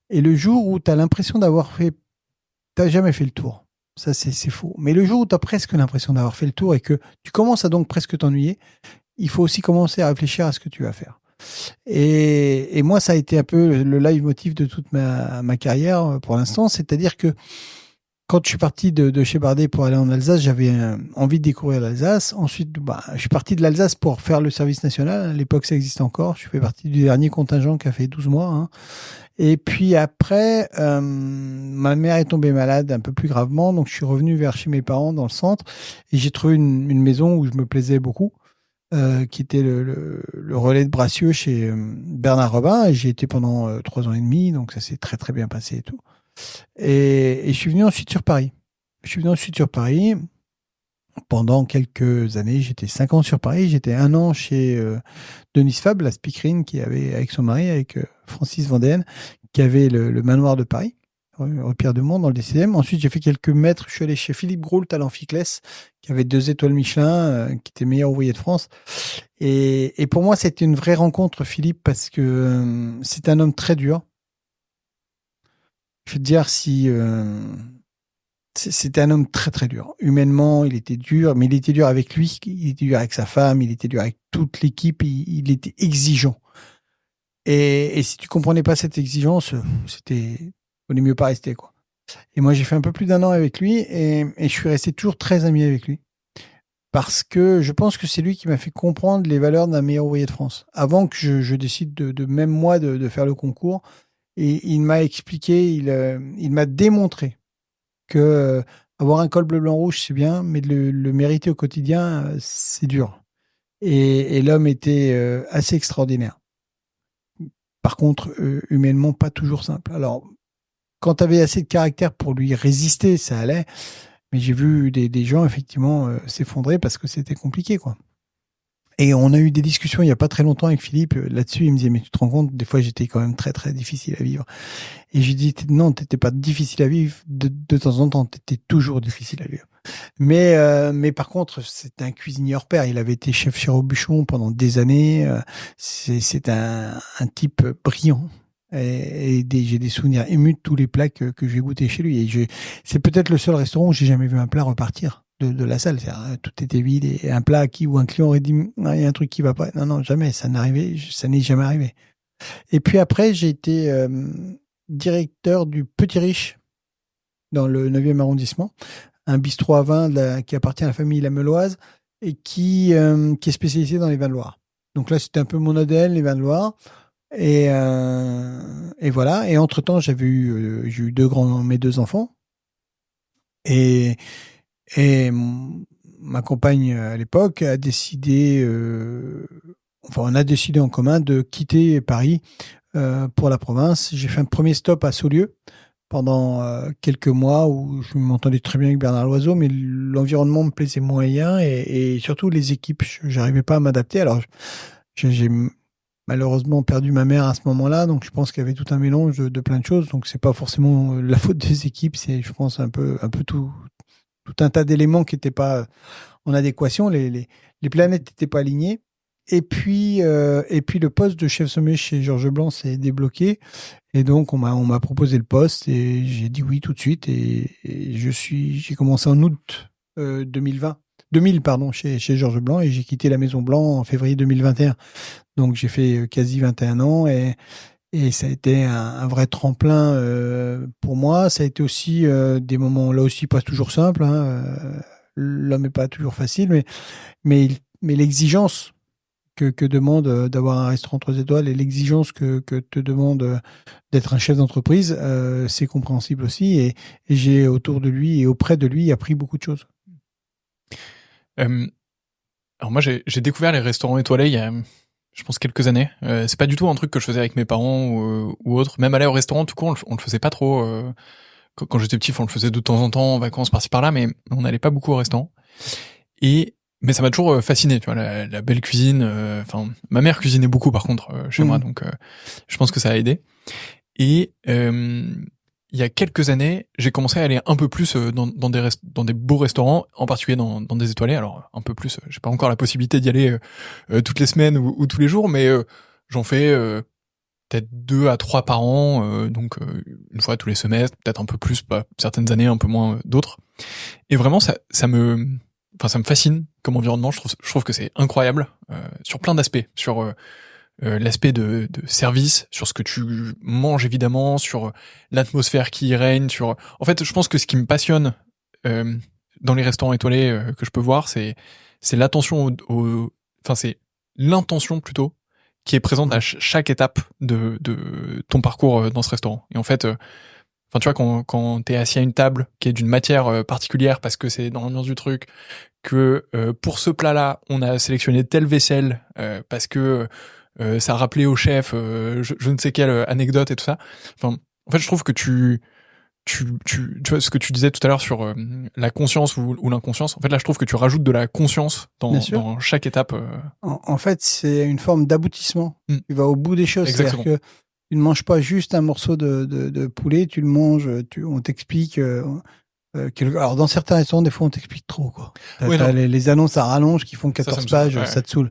Et le jour où tu as l'impression t'as jamais fait le tour. Ça, c'est faux. Mais le jour où tu as presque l'impression d'avoir fait le tour et que tu commences à donc presque t'ennuyer, il faut aussi commencer à réfléchir à ce que tu vas faire. Et moi, ça a été un peu le leitmotiv de toute ma carrière pour l'instant. C'est-à-dire que quand je suis parti de chez Bardet pour aller en Alsace, j'avais envie de découvrir l'Alsace. Ensuite, je suis parti de l'Alsace pour faire le service national. À l'époque, ça existe encore. Je fais partie du dernier contingent qui a fait 12 mois. Hein. Et puis après, ma mère est tombée malade un peu plus gravement. Donc, je suis revenu vers chez mes parents dans le centre. Et j'ai trouvé une maison où je me plaisais beaucoup, qui était le relais de Bracieux chez Bernard Robin. Et j'y étais pendant 3 ans et demi. Donc, ça s'est très, très bien passé et tout. Et je suis venu ensuite sur Paris. Pendant quelques années. J'étais 5 ans sur Paris. J'étais 1 an chez Denise Fab, la speakerine qui avait, avec son mari, avec Francis Vendéenne, qui avait le manoir de Paris, rue Pierre de Mont, dans le 10e. Ensuite, j'ai fait quelques mètres. Je suis allé chez Philippe Groult à l'Amphiclès, qui avait 2 étoiles Michelin, qui était meilleur ouvrier de France. Et pour moi, c'était une vraie rencontre, Philippe, parce que c'est un homme très dur. Je veux te dire, c'était un homme très très dur. Humainement, il était dur, mais il était dur avec lui, il était dur avec sa femme, il était dur avec toute l'équipe, il était exigeant. Et si tu comprenais pas cette exigence, vaut mieux pas rester, quoi. Et moi, j'ai fait un peu plus d'1 an avec lui et je suis resté toujours très ami avec lui. Parce que je pense que c'est lui qui m'a fait comprendre les valeurs d'un meilleur ouvrier de France. Avant que je décide même moi de faire le concours, et il m'a expliqué, il m'a démontré que avoir un col bleu blanc rouge c'est bien, mais de le mériter au quotidien c'est dur. Et l'homme était assez extraordinaire. Par contre, humainement pas toujours simple. Alors, quand tu avais assez de caractère pour lui résister, ça allait. Mais j'ai vu des gens effectivement s'effondrer parce que c'était compliqué, quoi. Et on a eu des discussions il y a pas très longtemps avec Philippe là-dessus. Il me disait, mais tu te rends compte, des fois j'étais quand même très très difficile à vivre. Et j'ai dit, non, t'étais pas difficile à vivre. De temps en temps, t'étais toujours difficile à vivre. Mais par contre, c'est un cuisinier hors pair. Il avait été chef chez Robuchon pendant des années. C'est un type brillant. Et j'ai des souvenirs émus de tous les plats que j'ai goûtés chez lui. Et c'est peut-être le seul restaurant où j'ai jamais vu un plat repartir de la salle. Tout était vide et un plat où un client aurait dit, ah, il y a un truc qui va pas. Non, non, jamais. Ça n'est jamais arrivé. Et puis après, j'ai été directeur du Petit Riche dans le 9e arrondissement, un bistrot à vin qui appartient à la famille Lameloise et qui est spécialisé dans les vins de Loire. Donc là, c'était un peu mon ADN, les vins de Loire. Et voilà. Et entre-temps, j'ai eu mes 2 enfants. Et ma compagne à l'époque a décidé, on a décidé en commun de quitter Paris pour la province. J'ai fait un premier stop à Saulieu pendant quelques mois où je m'entendais très bien avec Bernard Loiseau, mais l'environnement me plaisait moyen et surtout les équipes, j'arrivais pas à m'adapter. Alors j'ai malheureusement perdu ma mère à ce moment-là, donc je pense qu'il y avait tout un mélange de plein de choses. Donc c'est pas forcément la faute des équipes, c'est je pense un peu tout un tas d'éléments qui n'étaient pas en adéquation. Les planètes n'étaient pas alignées. Et puis le poste de chef sommelier chez Georges Blanc s'est débloqué. Et donc, on m'a proposé le poste et j'ai dit oui tout de suite. Et j'ai commencé en août 2000, pardon, chez Georges Blanc et j'ai quitté la Maison Blanc en février 2021. Donc, j'ai fait quasi 21 ans et ça a été un vrai tremplin pour moi. Ça a été aussi des moments, là aussi, pas toujours simples. Hein. L'homme n'est pas toujours facile, mais l'exigence que demande d'avoir un restaurant 3 étoiles et l'exigence que te demande d'être un chef d'entreprise, c'est compréhensible aussi. Et j'ai autour de lui et auprès de lui appris beaucoup de choses. Alors moi, j'ai découvert les restaurants étoilés il y a, je pense, quelques années. C'est pas du tout un truc que je faisais avec mes parents ou autre. Même aller au restaurant, tout court, on le faisait pas trop. Quand j'étais petit, on le faisait de temps en temps en vacances par-ci par-là, mais on n'allait pas beaucoup au restaurant. Mais ça m'a toujours fasciné, tu vois, la belle cuisine. Enfin, ma mère cuisinait beaucoup par contre chez moi, donc je pense que ça a aidé. Et il y a quelques années, j'ai commencé à aller un peu plus dans des beaux restaurants, en particulier dans des étoilés. Alors un peu plus, j'ai pas encore la possibilité d'y aller toutes les semaines ou tous les jours, mais j'en fais peut-être 2 à 3 par an, donc une fois tous les semestres, peut-être un peu plus, pas certaines années un peu moins d'autres. Et vraiment ça me fascine comme environnement. Je trouve que c'est incroyable sur plein d'aspects, sur l'aspect de service, sur ce que tu manges évidemment, sur l'atmosphère qui y règne, sur. En fait, je pense que ce qui me passionne dans les restaurants étoilés que je peux voir, c'est l'attention c'est l'intention plutôt qui est présente à chaque étape de ton parcours dans ce restaurant. Et en fait, tu vois, quand t'es assis à une table qui est d'une matière particulière parce que c'est dans l'ambiance du truc, que pour ce plat-là, on a sélectionné telle vaisselle parce que ça rappelait au chef je ne sais quelle anecdote et tout ça. Enfin, en fait, je trouve que tu vois ce que tu disais tout à l'heure sur la conscience ou l'inconscience. En fait, là, je trouve que tu rajoutes de la conscience dans chaque étape. En fait, c'est une forme d'aboutissement. Tu vas au bout des choses. Exactement. C'est-à-dire que tu ne manges pas juste un morceau de poulet, tu le manges, on t'explique. Alors, dans certains restaurants, des fois, on t'explique trop, quoi. T'as les annonces à rallonge qui font 14 pages, ça te saoule.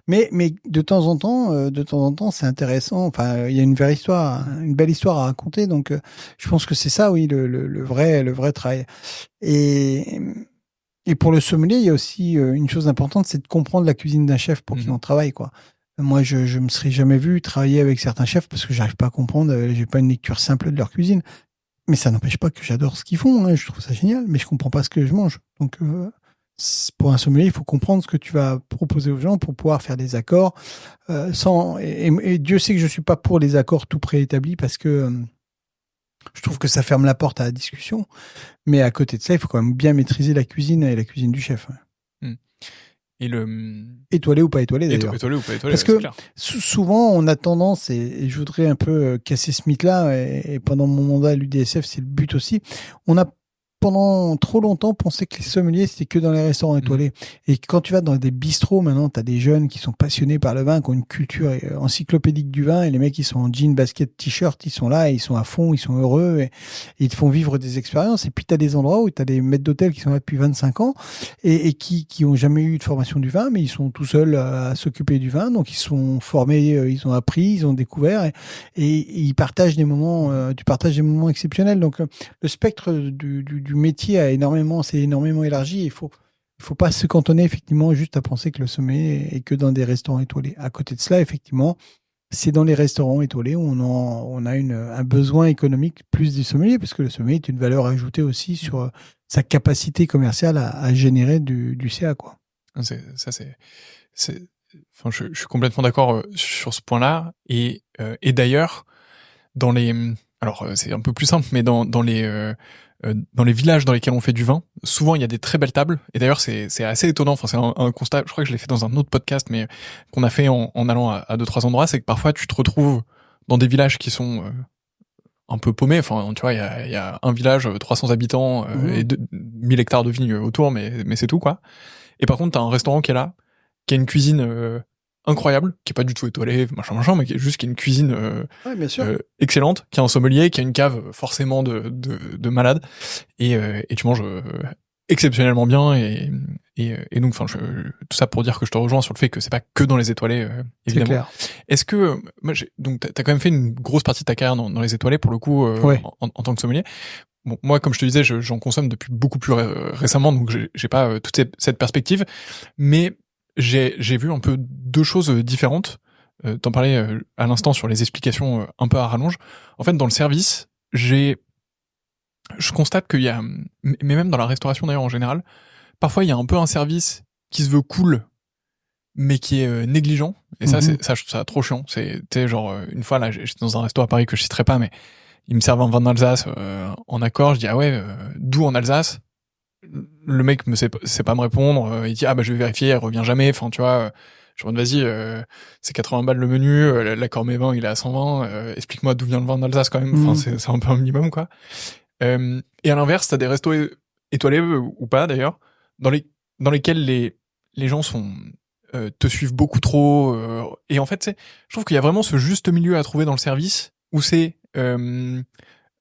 Mais de temps en temps, c'est intéressant. Enfin, il y a une vraie histoire, une belle histoire à raconter. Donc, je pense que c'est ça, oui, le vrai travail. Et pour le sommelier, il y a aussi une chose importante, c'est de comprendre la cuisine d'un chef pour qui on travaille, quoi. Moi, je me serais jamais vu travailler avec certains chefs parce que j'arrive pas à comprendre, j'ai pas une lecture simple de leur cuisine. Mais ça n'empêche pas que j'adore ce qu'ils font, hein, je trouve ça génial, mais je comprends pas ce que je mange. Donc, pour un sommelier, il faut comprendre ce que tu vas proposer aux gens pour pouvoir faire des accords sans. Et Dieu sait que je suis pas pour les accords tout préétablis parce que je trouve que ça ferme la porte à la discussion. Mais à côté de ça, il faut quand même bien maîtriser la cuisine et la cuisine du chef. Ouais. Et étoilé ou pas étoilé d'ailleurs. Étoilé ou pas étoilé, parce que souvent on a tendance, et je voudrais un peu casser ce mythe-là, et pendant mon mandat à l'UDSF, c'est le but aussi, on a pendant trop longtemps pensé que les sommeliers c'était que dans les restaurants étoilés. Et quand tu vas dans des bistrots maintenant, tu as des jeunes qui sont passionnés par le vin, qui ont une culture encyclopédique du vin, et les mecs ils sont en jean, basket, t-shirt, ils sont là, et ils sont à fond, ils sont heureux, et ils te font vivre des expériences. Et puis tu as des endroits où tu as des maîtres d'hôtel qui sont là depuis 25 ans et qui ont jamais eu de formation du vin, mais ils sont tout seuls à s'occuper du vin, donc ils sont formés, ils ont appris, ils ont découvert, et ils partagent des moments, tu partages des moments exceptionnels. Donc le spectre du métier s'est énormément élargi. Il faut pas se cantonner effectivement juste à penser que le sommet est que dans des restaurants étoilés. À côté de cela, effectivement, c'est dans les restaurants étoilés où on a un besoin économique plus du sommelier, parce que le sommelier est une valeur ajoutée aussi sur sa capacité commerciale à générer du CA, quoi. Je suis complètement d'accord sur ce point-là. Et d'ailleurs, alors c'est un peu plus simple, mais dans les villages dans lesquels on fait du vin, souvent il y a des très belles tables. Et d'ailleurs, c'est assez étonnant. Enfin, c'est un constat. Je crois que je l'ai fait dans un autre podcast, mais qu'on a fait en allant à 2-3 endroits, c'est que parfois tu te retrouves dans des villages qui sont un peu paumés. Enfin, tu vois, il y a un village, 300 habitants et 1000 hectares de vignes autour, mais c'est tout, quoi. Et par contre, t'as un restaurant qui est là, qui a une cuisine incroyable, qui est pas du tout étoilée, machin, mais qui est une cuisine bien sûr. excellente, qui a un sommelier, qui a une cave forcément de malade, et tu manges exceptionnellement bien, et donc, tout ça pour dire que je te rejoins sur le fait que c'est pas que dans les étoilés, évidemment. C'est clair. Est-ce que, donc t'as quand même fait une grosse partie de ta carrière dans les étoilés pour le coup, en tant que sommelier. Bon, moi, comme je te disais, j'en consomme depuis beaucoup plus récemment, donc j'ai pas toute cette perspective, mais j'ai vu un peu deux choses différentes. T'en parlais à l'instant sur les explications un peu à rallonge. En fait, dans le service, je constate qu'il y a, mais même dans la restauration d'ailleurs en général, parfois il y a un peu un service qui se veut cool, mais qui est négligent. Et ça, je trouve ça trop chiant. C'était genre, une fois là, j'étais dans un resto à Paris que je citerai pas, mais ils me servent un vin d'Alsace en accord. Je dis, ah ouais, d'où en Alsace? Le mec sait pas me répondre. Il dit, ah bah je vais vérifier, elle revient jamais. Enfin, tu vois, je me dis, vas-y, c'est 80 balles le menu, l'accord mes vins, il est à 120. Explique-moi d'où vient le vin d'Alsace quand même. Enfin, c'est un peu un minimum, quoi. Et à l'inverse, t'as des restos étoilés ou pas d'ailleurs, dans lesquels les gens te suivent beaucoup trop. Et en fait, je trouve qu'il y a vraiment ce juste milieu à trouver dans le service où c'est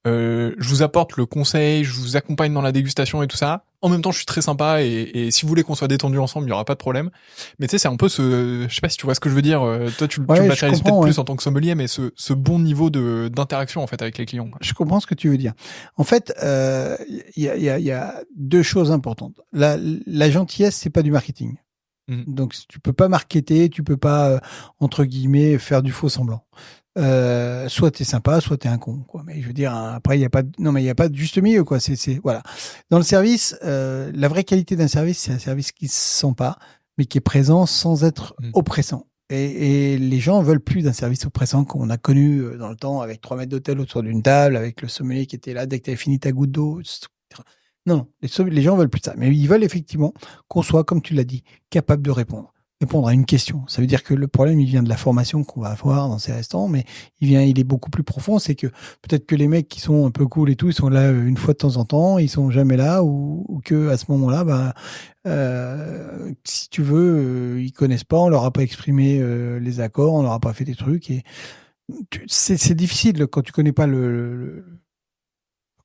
je vous apporte le conseil, je vous accompagne dans la dégustation et tout ça. En même temps, je suis très sympa et si vous voulez qu'on soit détendu ensemble, il y aura pas de problème. Mais tu sais, c'est un peu je sais pas si tu vois ce que je veux dire. Toi, tu le matérialises peut-être plus en tant que sommelier, mais ce bon niveau d'interaction en fait avec les clients, quoi. Je comprends ce que tu veux dire. En fait, il y a deux choses importantes. La gentillesse, c'est pas du marketing. Donc tu peux pas marketer, tu peux pas entre guillemets faire du faux semblant. Soit t'es sympa, soit t'es un con, quoi. Mais je veux dire, après il y a pas de juste milieu, quoi. C'est voilà. Dans le service, la vraie qualité d'un service, c'est un service qui se sent pas, mais qui est présent sans être oppressant. Et les gens veulent plus d'un service oppressant qu'on a connu dans le temps, avec 3 mètres d'hôtel autour d'une table, avec le sommelier qui était là dès que t'avais fini ta goutte d'eau, etc. Non, les gens veulent plus de ça. Mais ils veulent effectivement qu'on soit, comme tu l'as dit, capable de répondre à une question. Ça veut dire que le problème, il vient de la formation qu'on va avoir dans ces restaurants, mais il est beaucoup plus profond. C'est que peut-être que les mecs qui sont un peu cool et tout, ils sont là une fois de temps en temps, ils sont jamais là, ou que à ce moment-là, si tu veux, ils connaissent pas, on leur a pas exprimé les accords, on leur a pas fait des trucs, et c'est difficile quand tu connais pas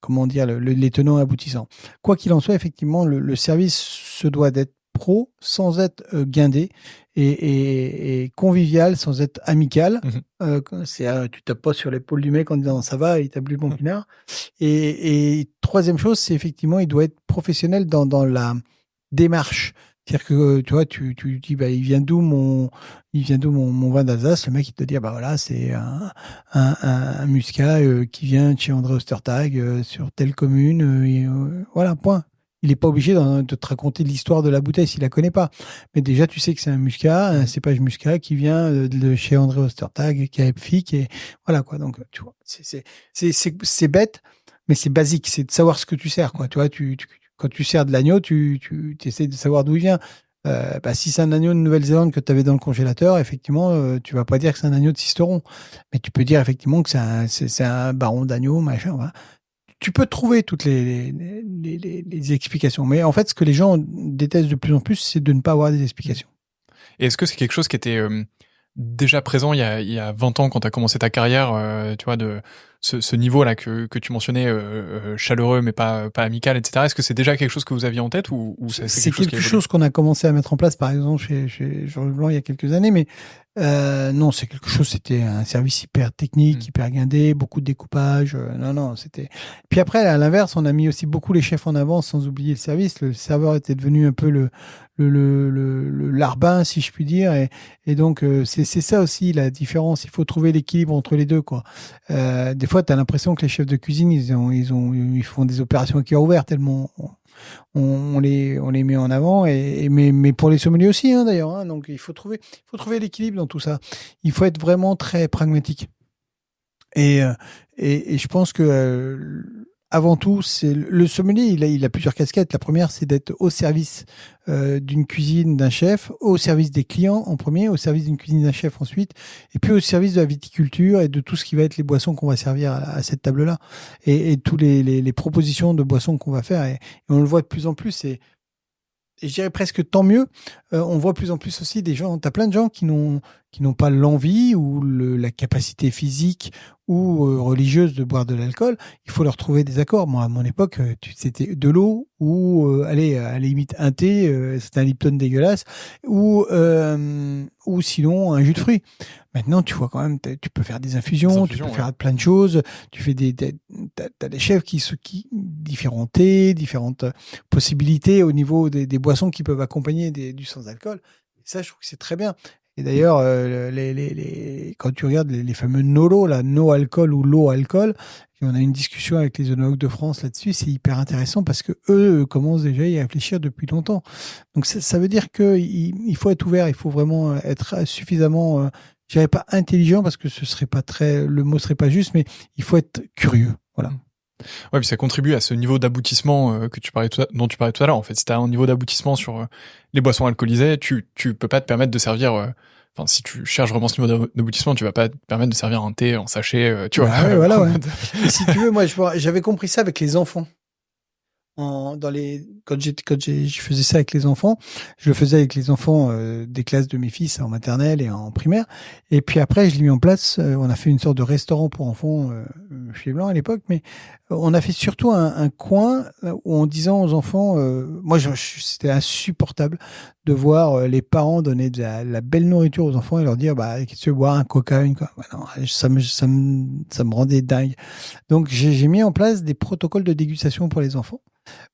comment dire, les tenants et aboutissants. Quoi qu'il en soit, effectivement, le service se doit d'être pro sans être guindé et convivial sans être amical. Tu tapes pas sur l'épaule du mec en disant ça va, il t'a bu le bon pinard. Et troisième chose, c'est effectivement, il doit être professionnel dans la démarche. C'est-à-dire que tu vois, tu dis il vient d'où mon vin d'Alsace. Le mec il te dit bah voilà, c'est un muscat qui vient de chez André Ostertag sur telle commune. Voilà, point. Il n'est pas obligé de te raconter l'histoire de la bouteille s'il la connaît pas. Mais déjà, tu sais que c'est un muscat, un cépage muscat qui vient de chez André Ostertag, qui a Epfic, et voilà quoi. Donc tu vois, c'est bête, mais c'est basique. C'est de savoir ce que tu sers, quoi. Tu vois, quand tu sers de l'agneau, tu essaies de savoir d'où il vient. Si c'est un agneau de Nouvelle-Zélande que tu avais dans le congélateur, effectivement, tu vas pas dire que c'est un agneau de Sisteron. Mais tu peux dire effectivement que c'est un baron d'agneau, machin. Voilà. Tu peux trouver toutes les explications. Mais en fait, ce que les gens détestent de plus en plus, c'est de ne pas avoir des explications. Et est-ce que c'est quelque chose qui était déjà présent il y a 20 ans quand tu as commencé ta carrière, tu vois, de ce niveau-là que tu mentionnais, chaleureux mais pas amical, etc. Est-ce que c'est déjà quelque chose que vous aviez en tête ou c'est quelque chose qu'on a commencé à mettre en place, par exemple, chez Georges Blanc il y a quelques années, mais non, c'est quelque chose, c'était un service hyper technique, hyper guindé, beaucoup de découpage. Non, c'était. Puis après, à l'inverse, on a mis aussi beaucoup les chefs en avant, sans oublier le service. Le serveur était devenu un peu le larbin, si je puis dire, et donc c'est ça aussi la différence. Il faut trouver l'équilibre entre les deux, quoi. Des fois, tu as l'impression que les chefs de cuisine, ils font des opérations à cœur ouvert tellement on les met en avant, mais pour les sommeliers aussi, hein, d'ailleurs. Hein, donc il faut trouver l'équilibre dans tout ça. Il faut être vraiment très pragmatique. Et je pense que avant tout, c'est le sommelier. Il a plusieurs casquettes. La première, c'est d'être au service d'une cuisine d'un chef, au service des clients en premier, au service d'une cuisine d'un chef ensuite, et puis au service de la viticulture et de tout ce qui va être les boissons qu'on va servir à cette table-là, et tous les propositions de boissons qu'on va faire. Et on le voit de plus en plus. Et je dirais presque tant mieux. On voit de plus en plus aussi des gens. T'as plein de gens qui n'ont pas l'envie ou la capacité physique ou religieuse de boire de l'alcool. Il faut leur trouver des accords. Moi, à mon époque, c'était de l'eau ou allez, à la limite un thé, c'était un Lipton dégueulasse, ou sinon un jus de fruits. Maintenant, tu vois quand même, tu peux faire des infusions, tu peux faire plein de choses. Tu fais t'as des chefs qui différents thés, différentes possibilités au niveau des boissons qui peuvent accompagner du sans-alcool. Et ça, je trouve que c'est très bien. Et d'ailleurs, quand tu regardes les fameux NOLO, là, no alcool ou low alcool, et on a une discussion avec les œnologues de France là-dessus, c'est hyper intéressant parce que eux commencent déjà à y réfléchir depuis longtemps. Donc ça veut dire qu'il faut être ouvert, il faut vraiment être suffisamment, je dirais pas intelligent parce que le mot serait pas juste, mais il faut être curieux. Voilà. Ouais, puis ça contribue à ce niveau d'aboutissement dont tu parlais tout à l'heure. En fait, si t'as un niveau d'aboutissement sur les boissons alcoolisées, tu peux pas te permettre de servir. Si tu cherches vraiment ce niveau d'aboutissement, tu vas pas te permettre de servir un thé en sachet, tu vois. Ouais, voilà, ouais. Et si tu veux, moi, j'avais compris ça avec les enfants. je faisais ça avec les enfants, je le faisais avec les enfants des classes de mes fils en maternelle et en primaire. Et puis après, je l'ai mis en place. On a fait une sorte de restaurant pour enfants chez Blanc à l'époque, mais on a fait surtout un coin où en disant aux enfants, moi, c'était insupportable de voir les parents donner de la belle nourriture aux enfants et leur dire, bah, qu'est-ce que tu veux boire un coca, une quoi. Bah, non, ça me rendait dingue. Donc, j'ai mis en place des protocoles de dégustation pour les enfants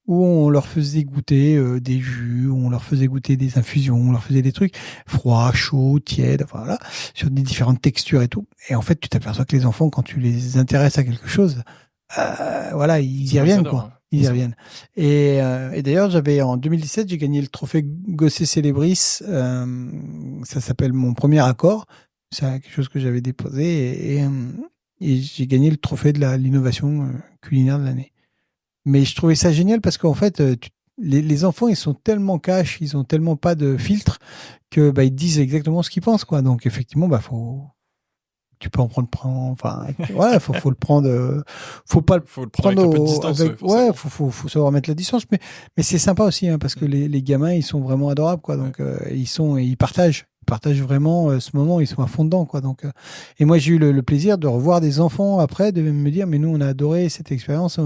où on leur faisait goûter des jus, où on leur faisait goûter des infusions, on leur faisait des trucs froids, chauds, tièdes, enfin, voilà, sur des différentes textures et tout. Et en fait, tu t'aperçois que les enfants, quand tu les intéresses à quelque chose, voilà, ils y reviennent, quoi. Ils y reviennent. Et d'ailleurs, en 2017, j'ai gagné le trophée Gosset Célébris. Ça s'appelle mon premier accord. C'est quelque chose que j'avais déposé et j'ai gagné le trophée de l'innovation culinaire de l'année. Mais je trouvais ça génial parce qu'en fait, les enfants, ils sont tellement cash, ils ont tellement pas de filtre que bah, ils disent exactement ce qu'ils pensent, quoi. Donc effectivement, bah tu peux en prendre, enfin, voilà, faut le prendre, faut pas faut le prendre avec un peu de distance. Ouais, faut savoir mettre la distance, mais c'est sympa aussi, hein, parce que les gamins, ils sont vraiment adorables, quoi. Donc ils partagent vraiment ce moment, ils sont à fond dedans, quoi. Donc et moi j'ai eu le plaisir de revoir des enfants après, de me dire mais nous on a adoré cette expérience.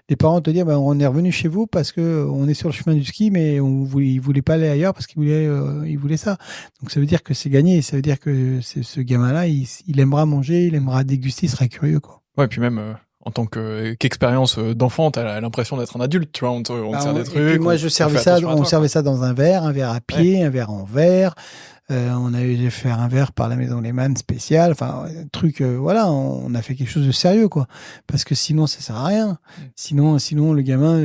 Les parents te disent bah, on est revenu chez vous parce que on est sur le chemin du ski, mais ils voulaient pas aller ailleurs parce qu'ils voulaient ça. Donc ça veut dire que c'est gagné, ça veut dire que ce gamin-là il aimera manger, il aimera déguster, il sera curieux, quoi. Ouais, puis même en tant qu'expérience d'enfant, t'as l'impression d'être un adulte, tu vois, on te sert des trucs. Et puis moi, servait ça dans un verre à pied, un verre en verre. On avait fait un verre par la Maison Lehmann spécial. Enfin, un truc, voilà, on a fait quelque chose de sérieux, quoi. Parce que sinon, ça sert à rien. Sinon, le gamin,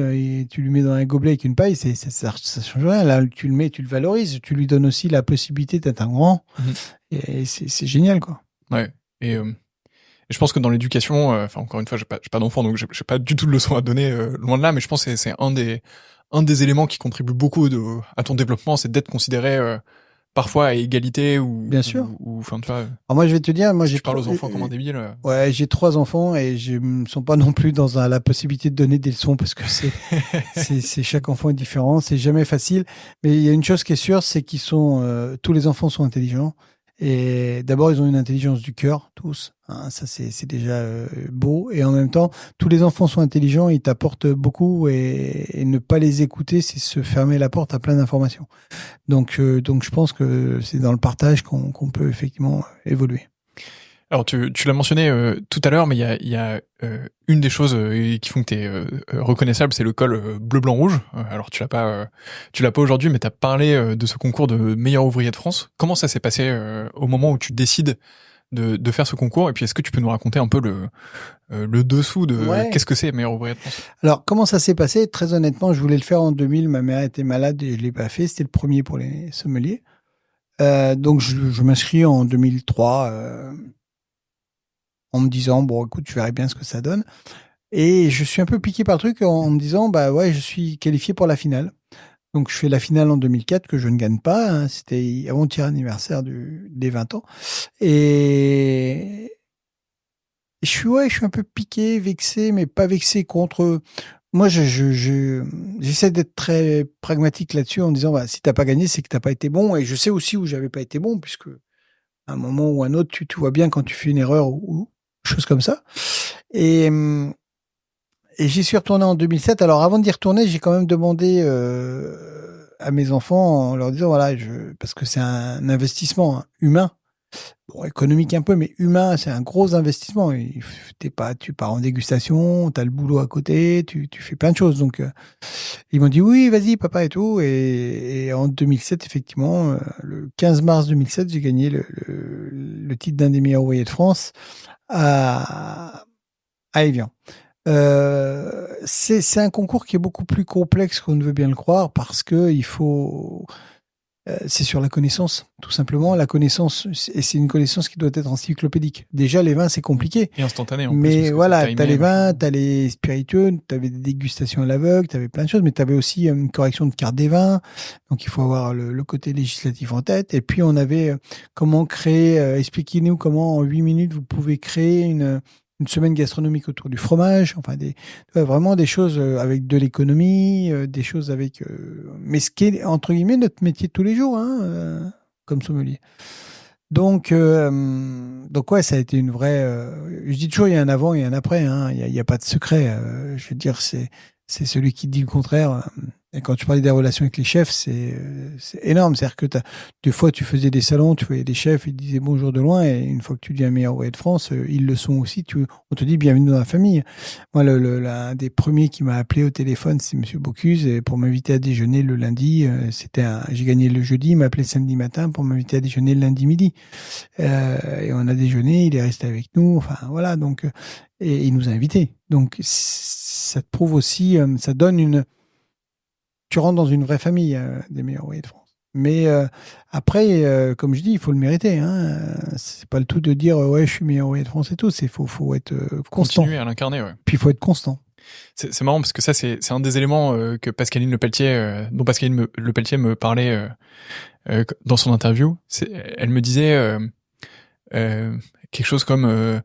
tu lui mets dans un gobelet avec une paille, ça change rien. Là, tu le valorises. Tu lui donnes aussi la possibilité d'être un grand. Et c'est génial, quoi. Ouais. Et je pense que dans l'éducation, enfin encore une fois, j'ai pas d'enfant, donc j'ai pas du tout de leçon à donner, loin de là, mais je pense que c'est un des éléments qui contribue beaucoup à ton développement, c'est d'être considéré parfois à égalité ou bien sûr. Ou enfin tu vois. Alors moi je vais te dire, je parle aux enfants comme un débile. Ouais, j'ai 3 enfants et je ne sont pas non plus dans la possibilité de donner des leçons parce que c'est chaque enfant est différent, c'est jamais facile. Mais il y a une chose qui est sûre, c'est qu'ils sont tous les enfants sont intelligents. Et d'abord, ils ont une intelligence du cœur, tous. Hein, ça, c'est déjà beau. Et en même temps, tous les enfants sont intelligents, ils t'apportent beaucoup. Et ne pas les écouter, c'est se fermer la porte à plein d'informations. Donc, je pense que c'est dans le partage qu'on peut effectivement évoluer. Alors, tu l'as mentionné tout à l'heure, mais il y a une des choses qui font que tu es reconnaissable, c'est le col bleu, blanc, rouge. Alors, tu l'as pas aujourd'hui, mais tu as parlé de ce concours de meilleur ouvrier de France. Comment ça s'est passé au moment où tu décides de faire ce concours? Et puis, est-ce que tu peux nous raconter un peu le dessous de qu'est-ce que c'est meilleur ouvrier de France? Alors, comment ça s'est passé? Très honnêtement, je voulais le faire en 2000. Ma mère était malade et je l'ai pas fait. C'était le premier pour les sommeliers. Donc, je m'inscris en 2003. En me disant, bon, écoute, je verrai bien ce que ça donne. Et je suis un peu piqué par le truc en me disant, bah ouais, je suis qualifié pour la finale. Donc, je fais la finale en 2004 que je ne gagne pas. Hein. C'était avant-hier anniversaire des 20 ans. Et je suis un peu piqué, vexé, mais pas vexé contre. Moi, j'essaie d'être très pragmatique là-dessus en disant, bah, si t'as pas gagné, c'est que t'as pas été bon. Et je sais aussi où j'avais pas été bon, puisque à un moment ou à un autre, tu vois bien quand tu fais une erreur ou chose comme ça. Et j'y suis retourné en 2007. Alors, avant d'y retourner, j'ai quand même demandé à mes enfants en leur disant, voilà, parce que c'est un investissement humain, bon, économique un peu, mais humain, c'est un gros investissement. Tu pars en dégustation, t'as le boulot à côté, tu fais plein de choses. Donc, ils m'ont dit, oui, vas-y, papa et tout. Et en 2007, effectivement, le 15 mars 2007, j'ai gagné le titre d'un des meilleurs ouvriers de France à Évian. C'est un concours qui est beaucoup plus complexe qu'on ne veut bien le croire parce que c'est sur la connaissance, tout simplement. La connaissance, et c'est une connaissance qui doit être encyclopédique. Déjà, les vins, c'est compliqué. Et instantané, en mais plus. Voilà, t'as les vins, t'as les spiritueux, t'avais des dégustations à l'aveugle, t'avais plein de choses, mais t'avais aussi une correction de carte des vins. Donc, il faut avoir le côté législatif en tête. Et puis, on avait comment créer, expliquez-nous comment en 8 minutes vous pouvez créer une semaine gastronomique autour du fromage, enfin vraiment des choses avec de l'économie, des choses avec mais ce qui est entre guillemets notre métier de tous les jours, hein, comme sommelier. Donc ouais, ça a été une vraie. Je dis toujours, il y a un avant et un après. Hein. Il y a pas de secret. Je veux dire, c'est celui qui dit le contraire. Et quand tu parlais des relations avec les chefs, c'est énorme. C'est-à-dire que des fois, tu faisais des salons, tu voyais des chefs, ils te disaient bonjour de loin, et une fois que tu deviens meilleur ouvrier de France, ils le sont aussi. On te dit bienvenue dans la famille. Moi, l'un des premiers qui m'a appelé au téléphone, c'est Monsieur Bocuse, et pour m'inviter à déjeuner le lundi. J'ai gagné le jeudi, il m'a appelé samedi matin pour m'inviter à déjeuner le lundi midi. Et on a déjeuné, il est resté avec nous. Enfin, voilà. Donc, et il nous a invités. Donc, ça te prouve aussi, ça donne tu rentres dans une vraie famille des meilleurs ouvriers de France. Mais après, comme je dis, il faut le mériter. Hein. C'est pas le tout de dire ouais, je suis meilleur ouvrier de France et tout. C'est faut être constant. Continuer à l'incarner, ouais. Puis il faut être constant. C'est marrant parce que ça, c'est un des éléments que Pascaline Lepelletier, dont Pascaline Lepelletier me parlait dans son interview. Elle me disait quelque chose comme,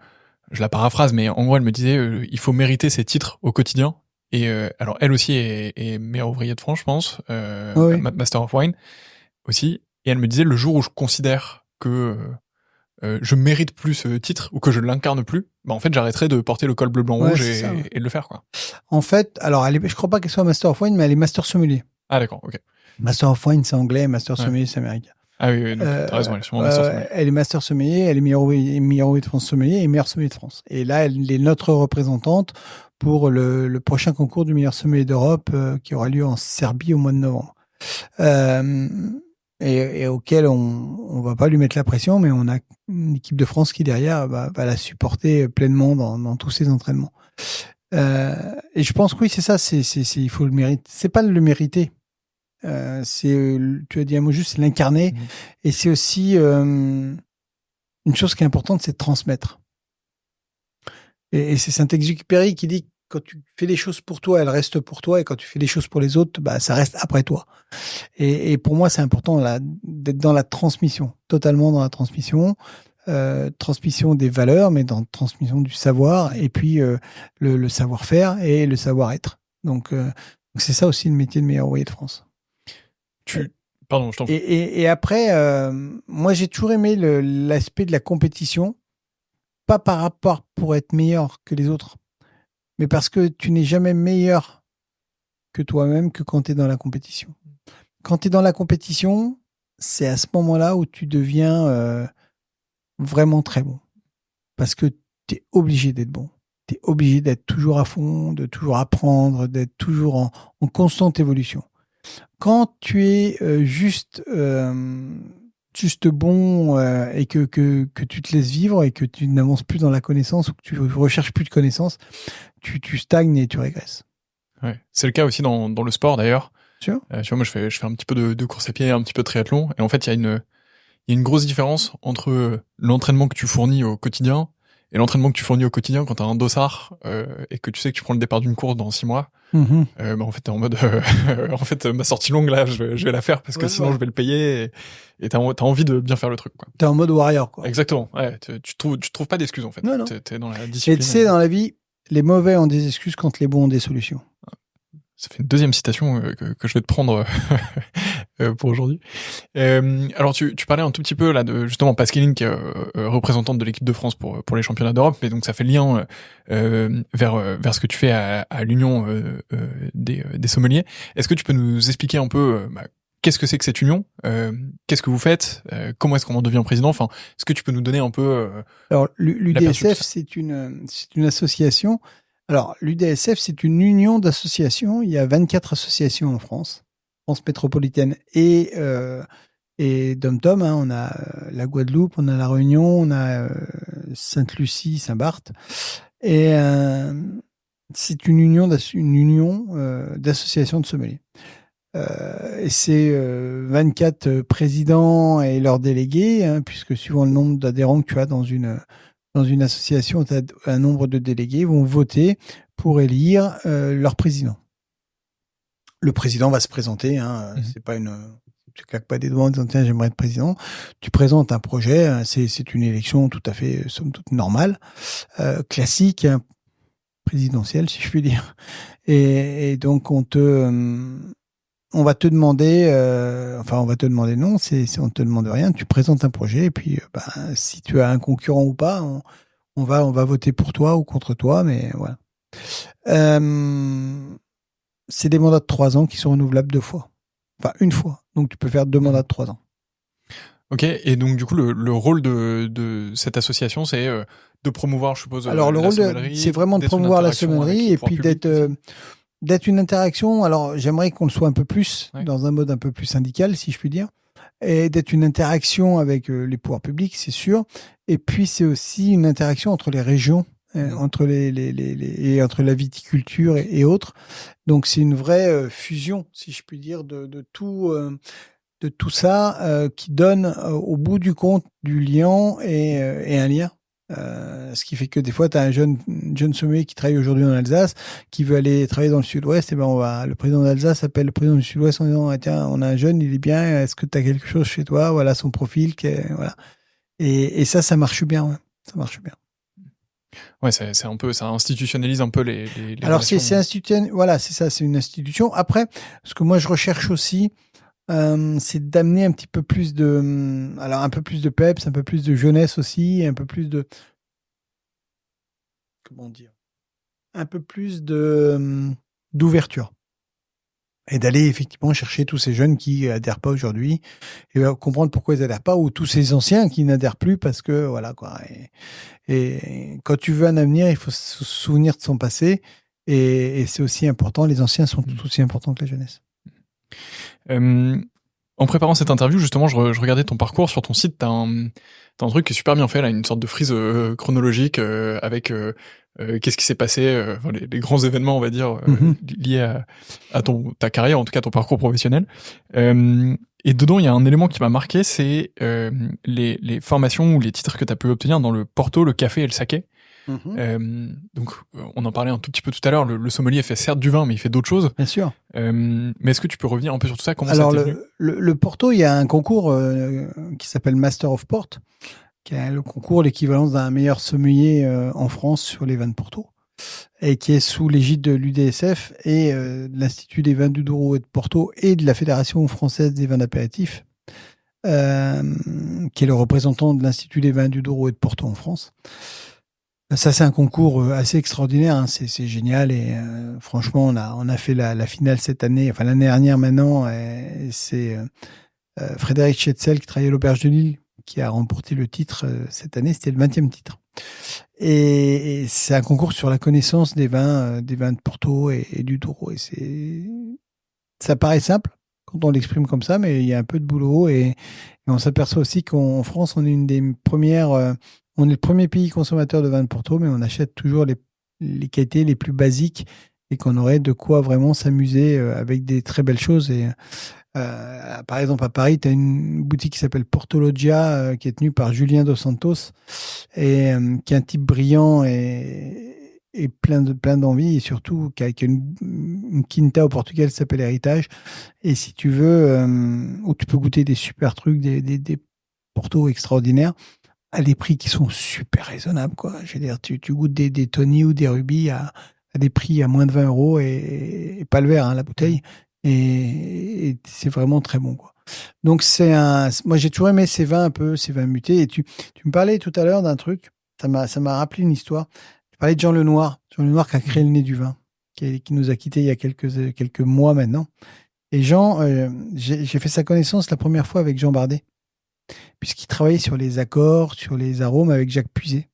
je la paraphrase, mais en gros, elle me disait il faut mériter ses titres au quotidien. Et alors, elle aussi est meilleure ouvrière de France, je pense, Oui. Master of Wine aussi. Et elle me disait le jour où je considère que je mérite plus ce titre ou que je l'incarne plus, bah en fait, j'arrêterai de porter le col bleu blanc rouge et de le faire, quoi. En fait, alors, je crois pas qu'elle soit Master of Wine, mais elle est Master Sommelier. Ah d'accord, ok. Master of Wine, c'est anglais, Master Sommelier, c'est américain. Ah oui, donc t'as raison, elle est sûrement Master Sommelier. Elle est Master Sommelier, elle est meilleure ouvrier de France sommelier et meilleure sommelier de France. Et là, elle est notre représentante pour le prochain concours du meilleur sommelier d'Europe qui aura lieu en Serbie au mois de novembre. Et auquel on va pas lui mettre la pression, mais on a une équipe de France qui derrière va la supporter pleinement dans tous ses entraînements. Et je pense que oui, c'est ça, il faut le mériter. C'est pas le mériter. Tu as dit un mot juste, c'est l'incarner. Et c'est aussi une chose qui est importante, c'est de transmettre. Et c'est Saint-Exupéry qui dit quand tu fais les choses pour toi, elles restent pour toi, et quand tu fais les choses pour les autres, bah ça reste après toi. Et pour moi, c'est important d'être dans la transmission, totalement dans la transmission. Transmission des valeurs, mais dans transmission du savoir, et puis le savoir-faire et le savoir-être. Donc c'est ça aussi le métier de meilleur ouvrier de France. Pardon, je t'en prie. Et après, moi j'ai toujours aimé l'aspect de la compétition, pas par rapport pour être meilleur que les autres, mais parce que tu n'es jamais meilleur que toi-même que quand tu es dans la compétition. Quand tu es dans la compétition, c'est à ce moment-là où tu deviens vraiment très bon. Parce que tu es obligé d'être bon. Tu es obligé d'être toujours à fond, de toujours apprendre, d'être toujours en constante évolution. Quand tu es juste bon et que tu te laisses vivre et que tu n'avances plus dans la connaissance ou que tu recherches plus de connaissances, tu stagnes et tu régresses. Ouais. C'est le cas aussi dans le sport d'ailleurs. Sûr. Tu vois, moi je fais un petit peu de course à pied, un petit peu de triathlon, et en fait il y a une grosse différence entre l'entraînement que tu fournis au quotidien et l'entraînement que tu fournis au quotidien quand t'as un dossard et que tu sais que tu prends le départ d'une course dans 6 mois. Bah en fait t'es en mode en fait ma sortie longue là je vais la faire parce que sinon je vais le payer et t'as envie de bien faire le truc, quoi. T'es en mode warrior, quoi. Exactement. Ouais, tu trouves pas d'excuses en fait. Non. T'es dans la discipline. Et tu sais, dans la vie, les mauvais ont des excuses quand les bons ont des solutions. Ça fait une deuxième citation que je vais te prendre pour aujourd'hui. Alors tu parlais un tout petit peu là de justement Pascaline qui est représentante de l'équipe de France pour les championnats d'Europe, mais donc ça fait lien vers ce que tu fais à l'union des sommeliers. Est-ce que tu peux nous expliquer un peu qu'est-ce que c'est que cette union, qu'est-ce que vous faites, comment est-ce qu'on en devient président, enfin est-ce que tu peux nous donner un peu alors l'UDSF c'est une association. Alors, l'UDSF, c'est une union d'associations. Il y a 24 associations en France métropolitaine et Dom-Tom. Hein. On a la Guadeloupe, on a la Réunion, on a Sainte-Lucie, Saint-Barth. Et c'est une union d'associations de sommeliers. Et c'est 24 présidents et leurs délégués, hein, puisque suivant le nombre d'adhérents que tu as dans une association, tu as un nombre de délégués vont voter pour élire leur président. Le président va se présenter, hein, c'est pas tu claques pas des doigts en disant tiens, j'aimerais être président. Tu présentes un projet, c'est une élection tout à fait, somme toute, normale, classique, hein, présidentielle, si je puis dire. Et donc, on va te demander, on va te demander non, on te demande rien, tu présentes un projet, et puis, si tu as un concurrent ou pas, on va voter pour toi ou contre toi, mais voilà. C'est des mandats de 3 ans qui sont renouvelables 2 fois. Enfin, une fois. Donc, tu peux faire 2 mandats de 3 ans. Ok, et donc du coup, le rôle de cette association, c'est de promouvoir, je suppose, alors, le la rôle, c'est vraiment de promouvoir la sommellerie et puis d'être une interaction. Alors, j'aimerais qu'on le soit un peu plus, dans un mode un peu plus syndical, si je puis dire, et d'être une interaction avec les pouvoirs publics, c'est sûr. Et puis, c'est aussi une interaction entre les régions, entre et entre la viticulture et autres. Donc, c'est une vraie fusion, si je puis dire, de tout ça qui donne au bout du compte du lien et un lien. Ce qui fait que des fois, tu as un jeune sommelier qui travaille aujourd'hui en Alsace, qui veut aller travailler dans le sud-ouest, et le président d'Alsace appelle le président du sud-ouest en disant, ah, tiens, on a un jeune, il est bien, est-ce que tu as quelque chose chez toi? Voilà son profil, voilà. Et ça marche bien, ouais. Ça marche bien. Ouais, c'est un peu, ça institutionnalise un peu les Alors, relations. voilà, c'est ça, c'est une institution. Après, ce que moi je recherche aussi, c'est d'amener un petit peu plus un peu plus de peps, un peu plus de jeunesse aussi, un peu plus de, comment dire, un peu plus d'ouverture. Et d'aller effectivement chercher tous ces jeunes qui adhèrent pas aujourd'hui et comprendre pourquoi ils adhèrent pas, ou tous ces anciens qui n'adhèrent plus parce que voilà quoi. Et quand tu veux un avenir, il faut se souvenir de son passé, et c'est aussi important. Les anciens sont tout aussi importants que la jeunesse. En préparant cette interview, justement, je regardais ton parcours sur ton site. T'as un truc qui est super bien fait là, une sorte de frise chronologique avec qu'est-ce qui s'est passé, les grands événements, on va dire, liés à ta carrière, en tout cas ton parcours professionnel. Et dedans, il y a un élément qui m'a marqué, c'est les formations ou les titres que tu as pu obtenir dans le Porto, le café et le saké. Donc, on en parlait un tout petit peu tout à l'heure. Le sommelier fait certes du vin, mais il fait d'autres choses. Bien sûr. Mais est-ce que tu peux revenir un peu sur tout ça? Comment Alors, ça t'est venu? le Porto, il y a un concours qui s'appelle Master of Port, qui est le concours, l'équivalence d'un meilleur sommelier en France sur les vins de Porto, et qui est sous l'égide de l'UDSF et de l'Institut des vins du Douro et de Porto et de la Fédération française des vins d'apéritifs, qui est le représentant de l'Institut des vins du Douro et de Porto en France. Ça, c'est un concours assez extraordinaire, hein. C'est génial, et franchement, on a fait la finale cette année, enfin l'année dernière maintenant, et c'est Frédéric Chetzel, qui travaillait à l'Auberge de Lille, qui a remporté le titre cette année. C'était le 20e titre. Et c'est un concours sur la connaissance des vins de Porto et du Douro. Et ça paraît simple quand on l'exprime comme ça, mais il y a un peu de boulot, et on s'aperçoit aussi qu'en France, on est une des premières... on est le premier pays consommateur de vin de Porto, mais on achète toujours les qualités les plus basiques, et qu'on aurait de quoi vraiment s'amuser avec des très belles choses. Et par exemple, à Paris, tu as une boutique qui s'appelle Portologia, qui est tenue par Julien Dos Santos, et qui est un type brillant et plein d'envie, et surtout qui a une quinta au Portugal qui s'appelle Héritage. Et si tu veux, où tu peux goûter des super trucs, des Portos extraordinaires, à des prix qui sont super raisonnables, quoi. Je veux dire, tu goûtes des Tony ou des Ruby à des prix à moins de 20 euros, et pas le verre, hein, la bouteille. Et c'est vraiment très bon, quoi. Donc moi j'ai toujours aimé ces vins mutés. Et tu me parlais tout à l'heure d'un truc, ça m'a rappelé une histoire. Tu parlais de Jean Lenoir qui a créé le Nez du Vin, qui nous a quittés il y a quelques mois maintenant. Et Jean, j'ai fait sa connaissance la première fois avec Jean Bardet, puisqu'il travaillait sur les accords, sur les arômes avec Jacques Puiset.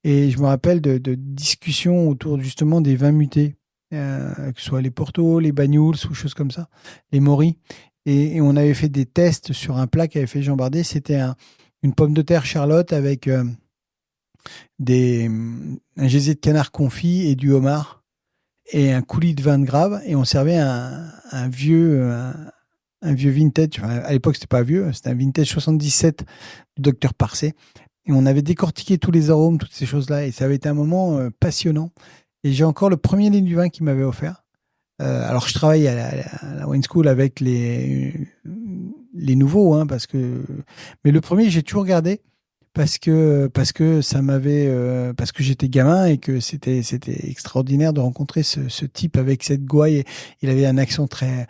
Et je me rappelle de discussions autour justement des vins mutés, que ce soit les Porto, les Banyuls ou choses comme ça, les Maury. Et on avait fait des tests sur un plat qu'avait fait Jean Bardet. C'était une pomme de terre Charlotte avec un gésier de canard confit et du homard et un coulis de vin de Grave. Et on servait un vieux vintage. Enfin, à l'époque, c'était pas vieux, c'était un vintage 77 du Dr Parcet. Et on avait décortiqué tous les arômes, toutes ces choses-là. Et ça avait été un moment passionnant. Et j'ai encore le premier Nez du Vin qu'il m'avait offert. Alors, je travaille à la Wine School avec les les nouveaux, hein, mais le premier, j'ai toujours gardé parce que ça m'avait parce que j'étais gamin et que c'était extraordinaire de rencontrer ce type avec cette gouaille. Il avait un accent très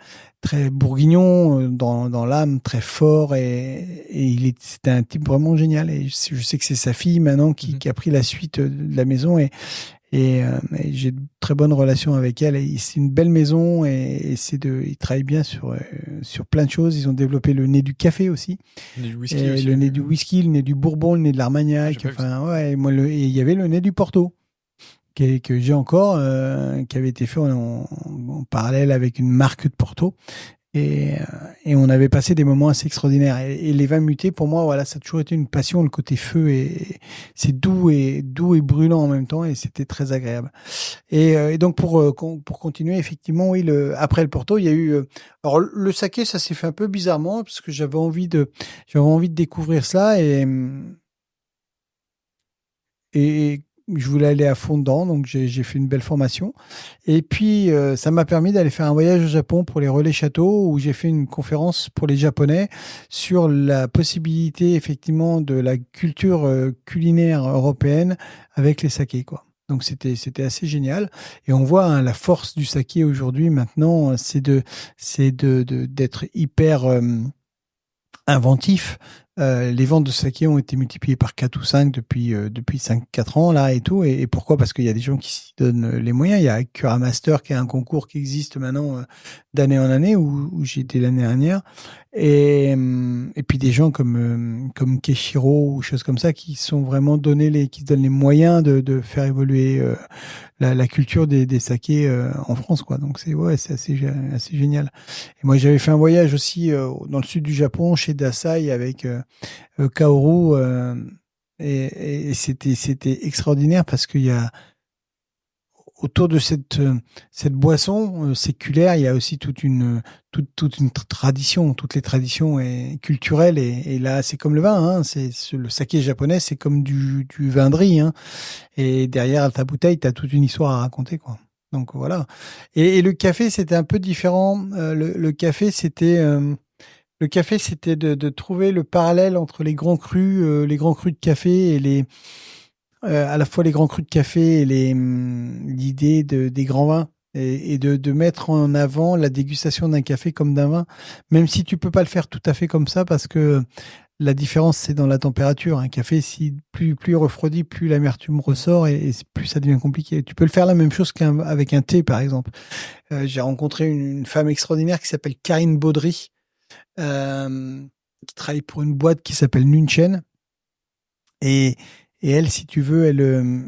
bourguignon dans l'âme, très fort et c'était un type vraiment génial. Et je sais que c'est sa fille maintenant qui a pris la suite de la maison et j'ai de très bonnes relations avec elle. Et c'est une belle maison et ils travaillent bien sur plein de choses. Ils ont développé le nez du café aussi. Du whisky aussi. Le nez du whisky, le nez du bourbon, le nez de l'Armagnac. Enfin, ouais, et il y avait le nez du Porto que j'ai encore, qui avait été fait en parallèle avec une marque de Porto. Et on avait passé des moments assez extraordinaires. Et les vins mutés, pour moi, voilà, ça a toujours été une passion. Le côté feu et c'est doux et brûlant en même temps, et c'était très agréable. Et donc pour continuer, effectivement, oui, après le Porto, il y a eu. Alors le saké, ça s'est fait un peu bizarrement parce que j'avais envie de découvrir ça et je voulais aller à fond dedans, donc j'ai fait une belle formation. Et puis, ça m'a permis d'aller faire un voyage au Japon pour les relais châteaux, où j'ai fait une conférence pour les Japonais sur la possibilité, effectivement, de la culture culinaire européenne avec les sakés, quoi. Donc, c'était assez génial. Et on voit hein, la force du saké aujourd'hui, maintenant, d'être hyper inventif. Les ventes de saké ont été multipliées par 4 ou 5 depuis 5-4 ans là et tout. Et pourquoi? Parce qu'il y a des gens qui s'y donnent les moyens. Il y a Cura Master qui est un concours qui existe maintenant d'année en année où j'ai été l'année dernière. Et puis des gens comme Keshiro ou choses comme ça qui sont vraiment qui se donnent les moyens de faire évoluer la culture des sakés en France, quoi. Donc c'est assez génial. Et moi j'avais fait un voyage aussi dans le sud du Japon chez Dasai avec Kaoru et c'était extraordinaire parce qu'il y a autour de cette boisson séculaire, il y a aussi toute une tradition, toutes les traditions culturelles et là c'est comme le vin, hein, le saké japonais, c'est comme du vin de riz, hein, et derrière ta bouteille, tu as toute une histoire à raconter, quoi. Donc voilà. Et le café, c'était un peu différent. Le café, c'était de trouver le parallèle entre les grands crus de café et à la fois les grands crus de café et l'idée des grands vins et de mettre en avant la dégustation d'un café comme d'un vin, même si tu peux pas le faire tout à fait comme ça parce que la différence c'est dans la température. Un café, si plus il refroidit, plus l'amertume ressort et plus ça devient compliqué. Tu peux le faire la même chose qu'avec un thé par exemple. J'ai rencontré une femme extraordinaire qui s'appelle Karine Baudry, qui travaille pour une boîte qui s'appelle Nunchen et elle, si tu veux, elle,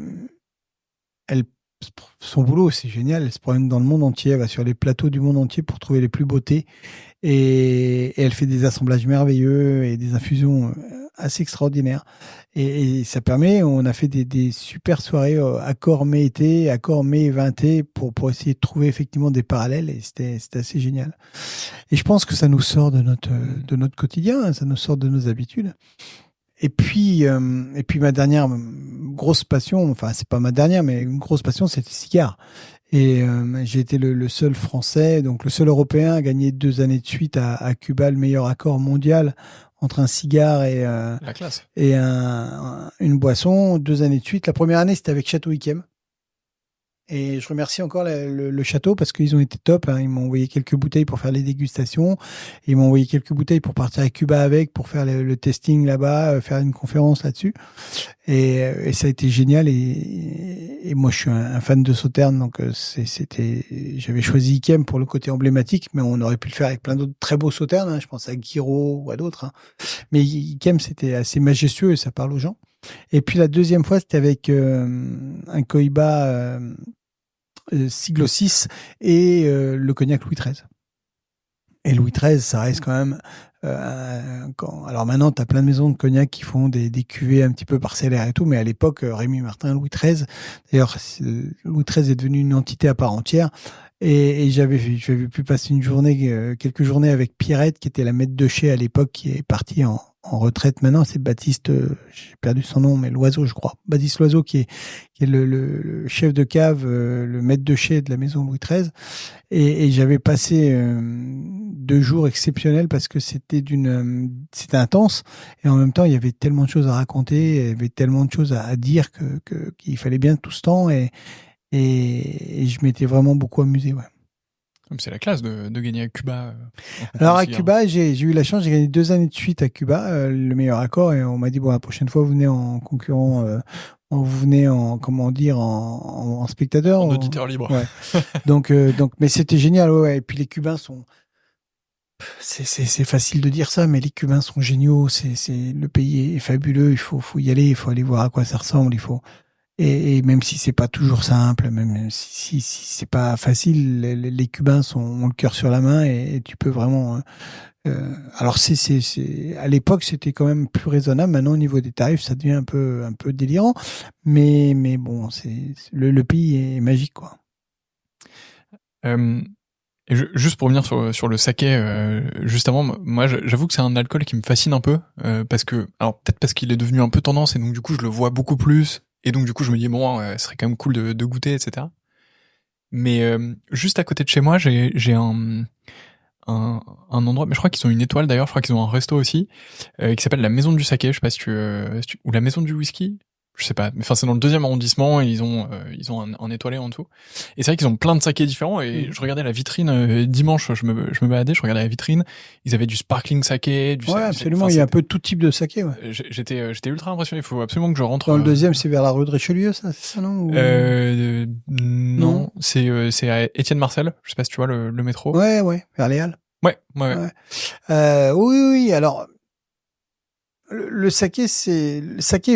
son boulot, c'est génial. Elle se promène dans le monde entier, elle va sur les plateaux du monde entier pour trouver les plus beaux thés. Et elle fait des assemblages merveilleux et des infusions assez extraordinaires. Et ça permet, on a fait des super soirées accord mai été, accord mai 20 pour essayer de trouver effectivement des parallèles et c'était assez génial. Et je pense que ça nous sort de notre quotidien, hein, ça nous sort de nos habitudes. Et puis ma dernière grosse passion, enfin c'est pas ma dernière, mais une grosse passion, c'est les cigares. Et j'ai été le seul Français, donc le seul Européen à gagner 2 années de suite à Cuba le meilleur accord mondial entre un cigare La classe. et une boisson. 2 années de suite. La première année, c'était avec Château Yquem. Et je remercie encore le château parce qu'ils ont été top, hein. Ils m'ont envoyé quelques bouteilles pour faire les dégustations. Ils m'ont envoyé quelques bouteilles pour partir à Cuba avec, pour faire le testing là-bas, faire une conférence là-dessus. Et ça a été génial. Et moi, je suis un fan de Sauternes, donc j'avais choisi Ikem pour le côté emblématique, mais on aurait pu le faire avec plein d'autres très beaux Sauternes, hein. Je pense à Guiraud ou à d'autres, hein. Mais Ikem, c'était assez majestueux et ça parle aux gens. Et puis la deuxième fois, c'était avec un Cohiba Siglo 6 et le cognac Louis XIII. Et Louis XIII, ça reste quand même... alors maintenant, tu as plein de maisons de cognac qui font des cuvées un petit peu parcellaires et tout, mais à l'époque, Rémy Martin, Louis XIII, d'ailleurs, Louis XIII est devenu une entité à part entière. Et j'avais pu passer quelques journées avec Pierrette, qui était la maître de chez à l'époque, qui est partie en retraite maintenant. C'est Baptiste, j'ai perdu son nom, mais Loiseau, je crois. Baptiste Loiseau, qui est le chef de cave, le maître de chez de la maison Louis XIII. Et j'avais passé 2 jours exceptionnels parce que c'était intense et en même temps il y avait tellement de choses à raconter, il y avait tellement de choses à dire qu'il fallait bien tout ce temps et je m'étais vraiment beaucoup amusé. Ouais. C'est la classe de gagner à Cuba. En concours Alors de à cigare. Cuba, j'ai eu la chance, j'ai gagné 2 années de suite à Cuba, le meilleur accord, et on m'a dit bon la prochaine fois vous venez en concurrent, vous venez en comment dire en spectateur. En auditeur libre. Ouais. Donc mais c'était génial, ouais. Et puis les Cubains sont, c'est facile de dire ça, mais les Cubains sont géniaux. Le pays est fabuleux. Il faut y aller, il faut aller voir à quoi ça ressemble. Et même si c'est pas toujours simple, même si c'est pas facile, les Cubains ont le cœur sur la main et tu peux vraiment. Alors à l'époque c'était quand même plus raisonnable. Maintenant au niveau des tarifs ça devient un peu délirant, mais bon le pays est magique quoi. Et juste pour revenir sur le saké, juste avant, moi j'avoue que c'est un alcool qui me fascine un peu, parce que, alors peut-être parce qu'il est devenu un peu tendance et donc du coup je le vois beaucoup plus, et donc du coup je me dis bon, ce serait quand même cool de goûter, etc. Mais juste à côté de chez moi, j'ai un endroit, mais je crois qu'ils ont une étoile d'ailleurs, je crois qu'ils ont un resto aussi, qui s'appelle la Maison du Saké, je sais pas si ou la Maison du Whisky, je sais pas, mais enfin c'est dans le 2e arrondissement et ils ont un étoilé en dessous. Et c'est vrai qu'ils ont plein de sakés différents et je regardais la vitrine dimanche, je me baladais, je regardais la vitrine, ils avaient du sparkling saké, Ouais, absolument, il y a un peu tout type de saké. Ouais. J'étais ultra impressionné, il faut absolument que je rentre. Dans le 2e, c'est vers la rue de Richelieu, ça, c'est ça, non? Non, c'est à Étienne Marcel, je sais pas si tu vois le métro. Ouais, vers les Halles. Ouais. Oui, alors le saké,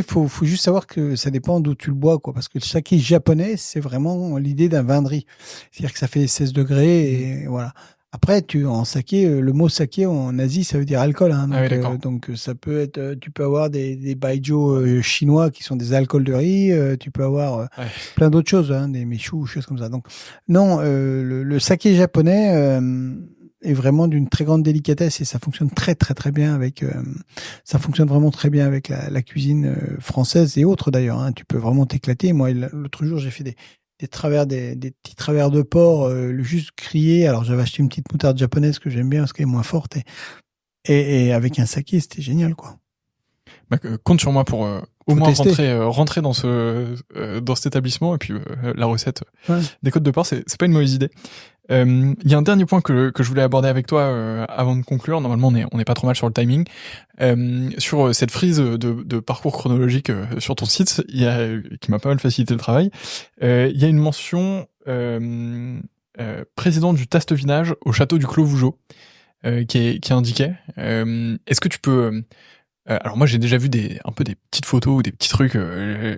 faut juste savoir que ça dépend d'où tu le bois, quoi, parce que le saké japonais, c'est vraiment l'idée d'un vin de riz. C'est-à-dire que ça fait 16 degrés et voilà. Après, en saké, le mot saké en Asie, ça veut dire alcool, hein, donc, oui, d'accord. Donc ça peut être, tu peux avoir des baijiu chinois qui sont des alcools de riz, tu peux avoir plein d'autres choses, hein, des méchous, choses comme ça. Donc non, le saké japonais est vraiment d'une très grande délicatesse et ça fonctionne très bien avec ça fonctionne vraiment très bien avec la cuisine française et autres d'ailleurs, hein. Tu peux vraiment t'éclater. Moi l'autre jour j'ai fait des petits travers de porc juste grillés. Alors j'avais acheté une petite moutarde japonaise que j'aime bien parce qu'elle est moins forte et avec un saké c'était génial quoi. Bah, compte sur moi pour au Faut moins tester. rentrer dans cet établissement et puis la recette Ouais. des côtes de porc, c'est pas une mauvaise idée. Il y a un dernier point que je voulais aborder avec toi avant de conclure. Normalement, on est pas trop mal sur le timing. Sur cette frise de parcours chronologique sur ton site, qui m'a pas mal facilité le travail. Il y a une mention président du Taste Vinage au château du Clos Vougeot qui est indiqué. Est-ce que tu peux alors moi j'ai déjà vu un peu des petites photos ou des petits trucs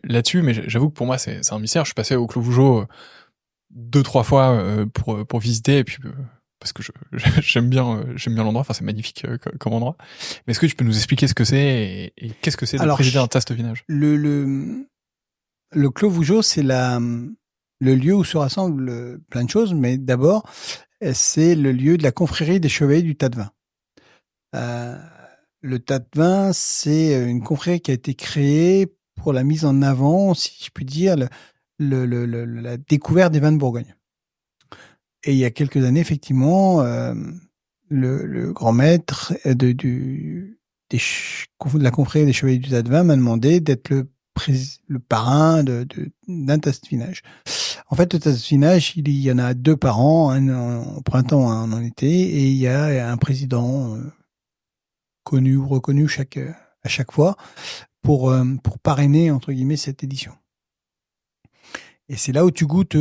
là-dessus, mais j'avoue que pour moi c'est un mystère. Je suis passé au Clos Vougeot 2-3 fois pour visiter et puis parce que j'aime bien l'endroit. Enfin c'est magnifique comme endroit. Mais est-ce que tu peux nous expliquer ce que c'est et qu'est-ce que c'est de présider un Taste Vinage? Le Clos Vougeot, c'est le lieu où se rassemblent plein de choses, mais d'abord c'est le lieu de la confrérie des chevaliers du tas de vin. Le tas de vin, c'est une confrérie qui a été créée pour la mise en avant, si je puis dire, la découverte des vins de Bourgogne. Et il y a quelques années, effectivement, le grand maître de la confrérie des chevaliers du tas de vin m'a demandé d'être le parrain d'un tasse de vinage. En fait, le tasse de vinage, il y en a 2 par an, un en printemps, un en été, et il y a un président connu ou reconnu à chaque fois pour parrainer, entre guillemets, cette édition. Et c'est là où tu goûtes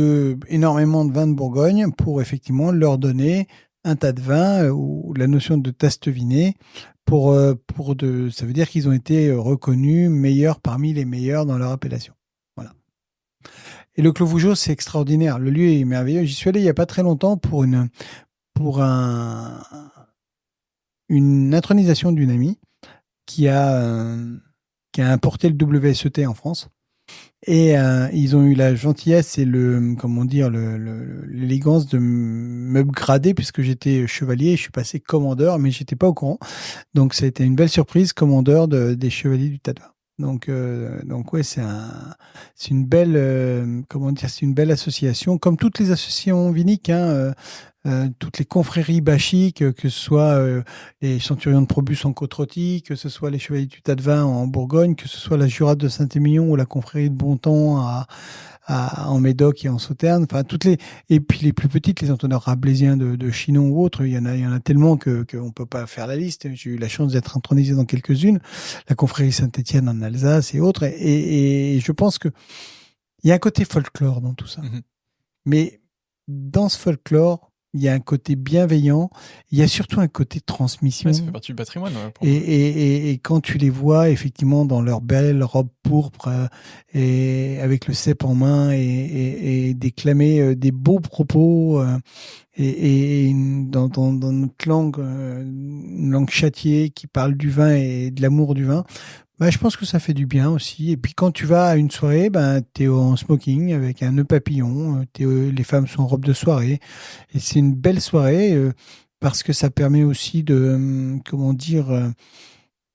énormément de vins de Bourgogne pour effectivement leur donner un tas de vins ou la notion de taste-viné ça veut dire qu'ils ont été reconnus meilleurs parmi les meilleurs dans leur appellation. Voilà. Et le Clos Vougeot, c'est extraordinaire. Le lieu est merveilleux. J'y suis allé il y a pas très longtemps pour une intronisation d'une amie qui a importé le WSET en France. Et ils ont eu la gentillesse et l'élégance de me grader puisque j'étais chevalier et je suis passé commandeur, mais j'étais pas au courant. Donc ça a été une belle surprise, commandeur des chevaliers du tas de vin. Donc ouais, c'est une belle c'est une belle association, comme toutes les associations viniques, hein. toutes les confréries bachiques, que ce soit les centurions de Probus en Côte-Rôtie, que ce soit les chevaliers du Tas de Vin en Bourgogne, que ce soit la Jurade de Saint-Émilion ou la confrérie de Bontemps en Médoc et en Sauternes, enfin et puis les plus petites, les entonnoirs rabelaisiens de Chinon ou autres, il y en a tellement que on peut pas faire la liste. J'ai eu la chance d'être intronisé dans quelques-unes, la confrérie Saint-Étienne en Alsace et autres, et je pense que il y a un côté folklore dans tout ça. Mais dans ce folklore, il y a un côté bienveillant, il y a surtout un côté transmission. Ouais, ça fait partie du patrimoine. Et quand tu les vois effectivement dans leurs belles robes pourpres et avec le cep en main et déclamer des beaux propos et dans notre langue, une langue châtiée qui parle du vin et de l'amour du vin, bah, je pense que ça fait du bien aussi. Et puis quand tu vas à une soirée, ben, t'es en smoking avec un nœud papillon, les femmes sont en robe de soirée. Et c'est une belle soirée parce que ça permet aussi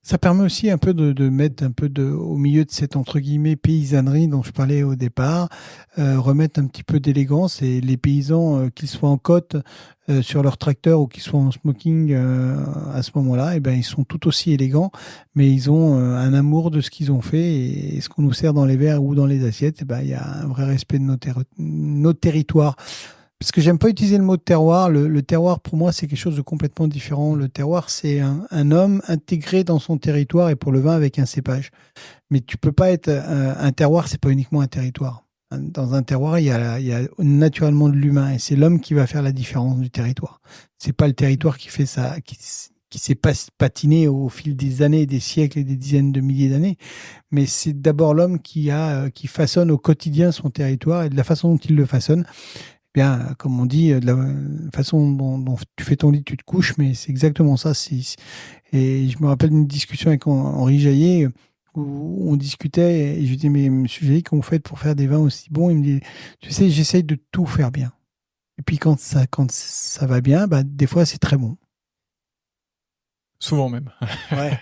ça permet aussi un peu de mettre un peu au milieu de cette entre guillemets paysannerie dont je parlais au départ, remettre un petit peu d'élégance et les paysans, qu'ils soient en côte sur leur tracteur ou qu'ils soient en smoking à ce moment-là, et ben ils sont tout aussi élégants, mais ils ont un amour de ce qu'ils ont fait et ce qu'on nous sert dans les verres ou dans les assiettes, et ben il y a un vrai respect de nos territoires. Parce que j'aime pas utiliser le mot terroir. Le terroir, pour moi, c'est quelque chose de complètement différent. Le terroir, c'est un homme intégré dans son territoire et pour le vin avec un cépage. Mais tu peux pas être un terroir, c'est pas uniquement un territoire. Dans un terroir, il y a naturellement de l'humain et c'est l'homme qui va faire la différence du territoire. C'est pas le territoire qui fait ça, qui s'est patiné au fil des années, des siècles et des dizaines de milliers d'années. Mais c'est d'abord l'homme qui façonne au quotidien son territoire et de la façon dont il le façonne. Bien, comme on dit, de la façon dont tu fais ton lit, tu te couches, mais c'est exactement ça. Et je me rappelle d'une discussion avec Henri Jaillet où on discutait et je lui dis, mais monsieur Jaillet, comment vous faites pour faire des vins aussi bons? Il me dit, tu sais, j'essaye de tout faire bien. Et puis quand ça va bien, bah, des fois, c'est très bon. Souvent même. Ouais.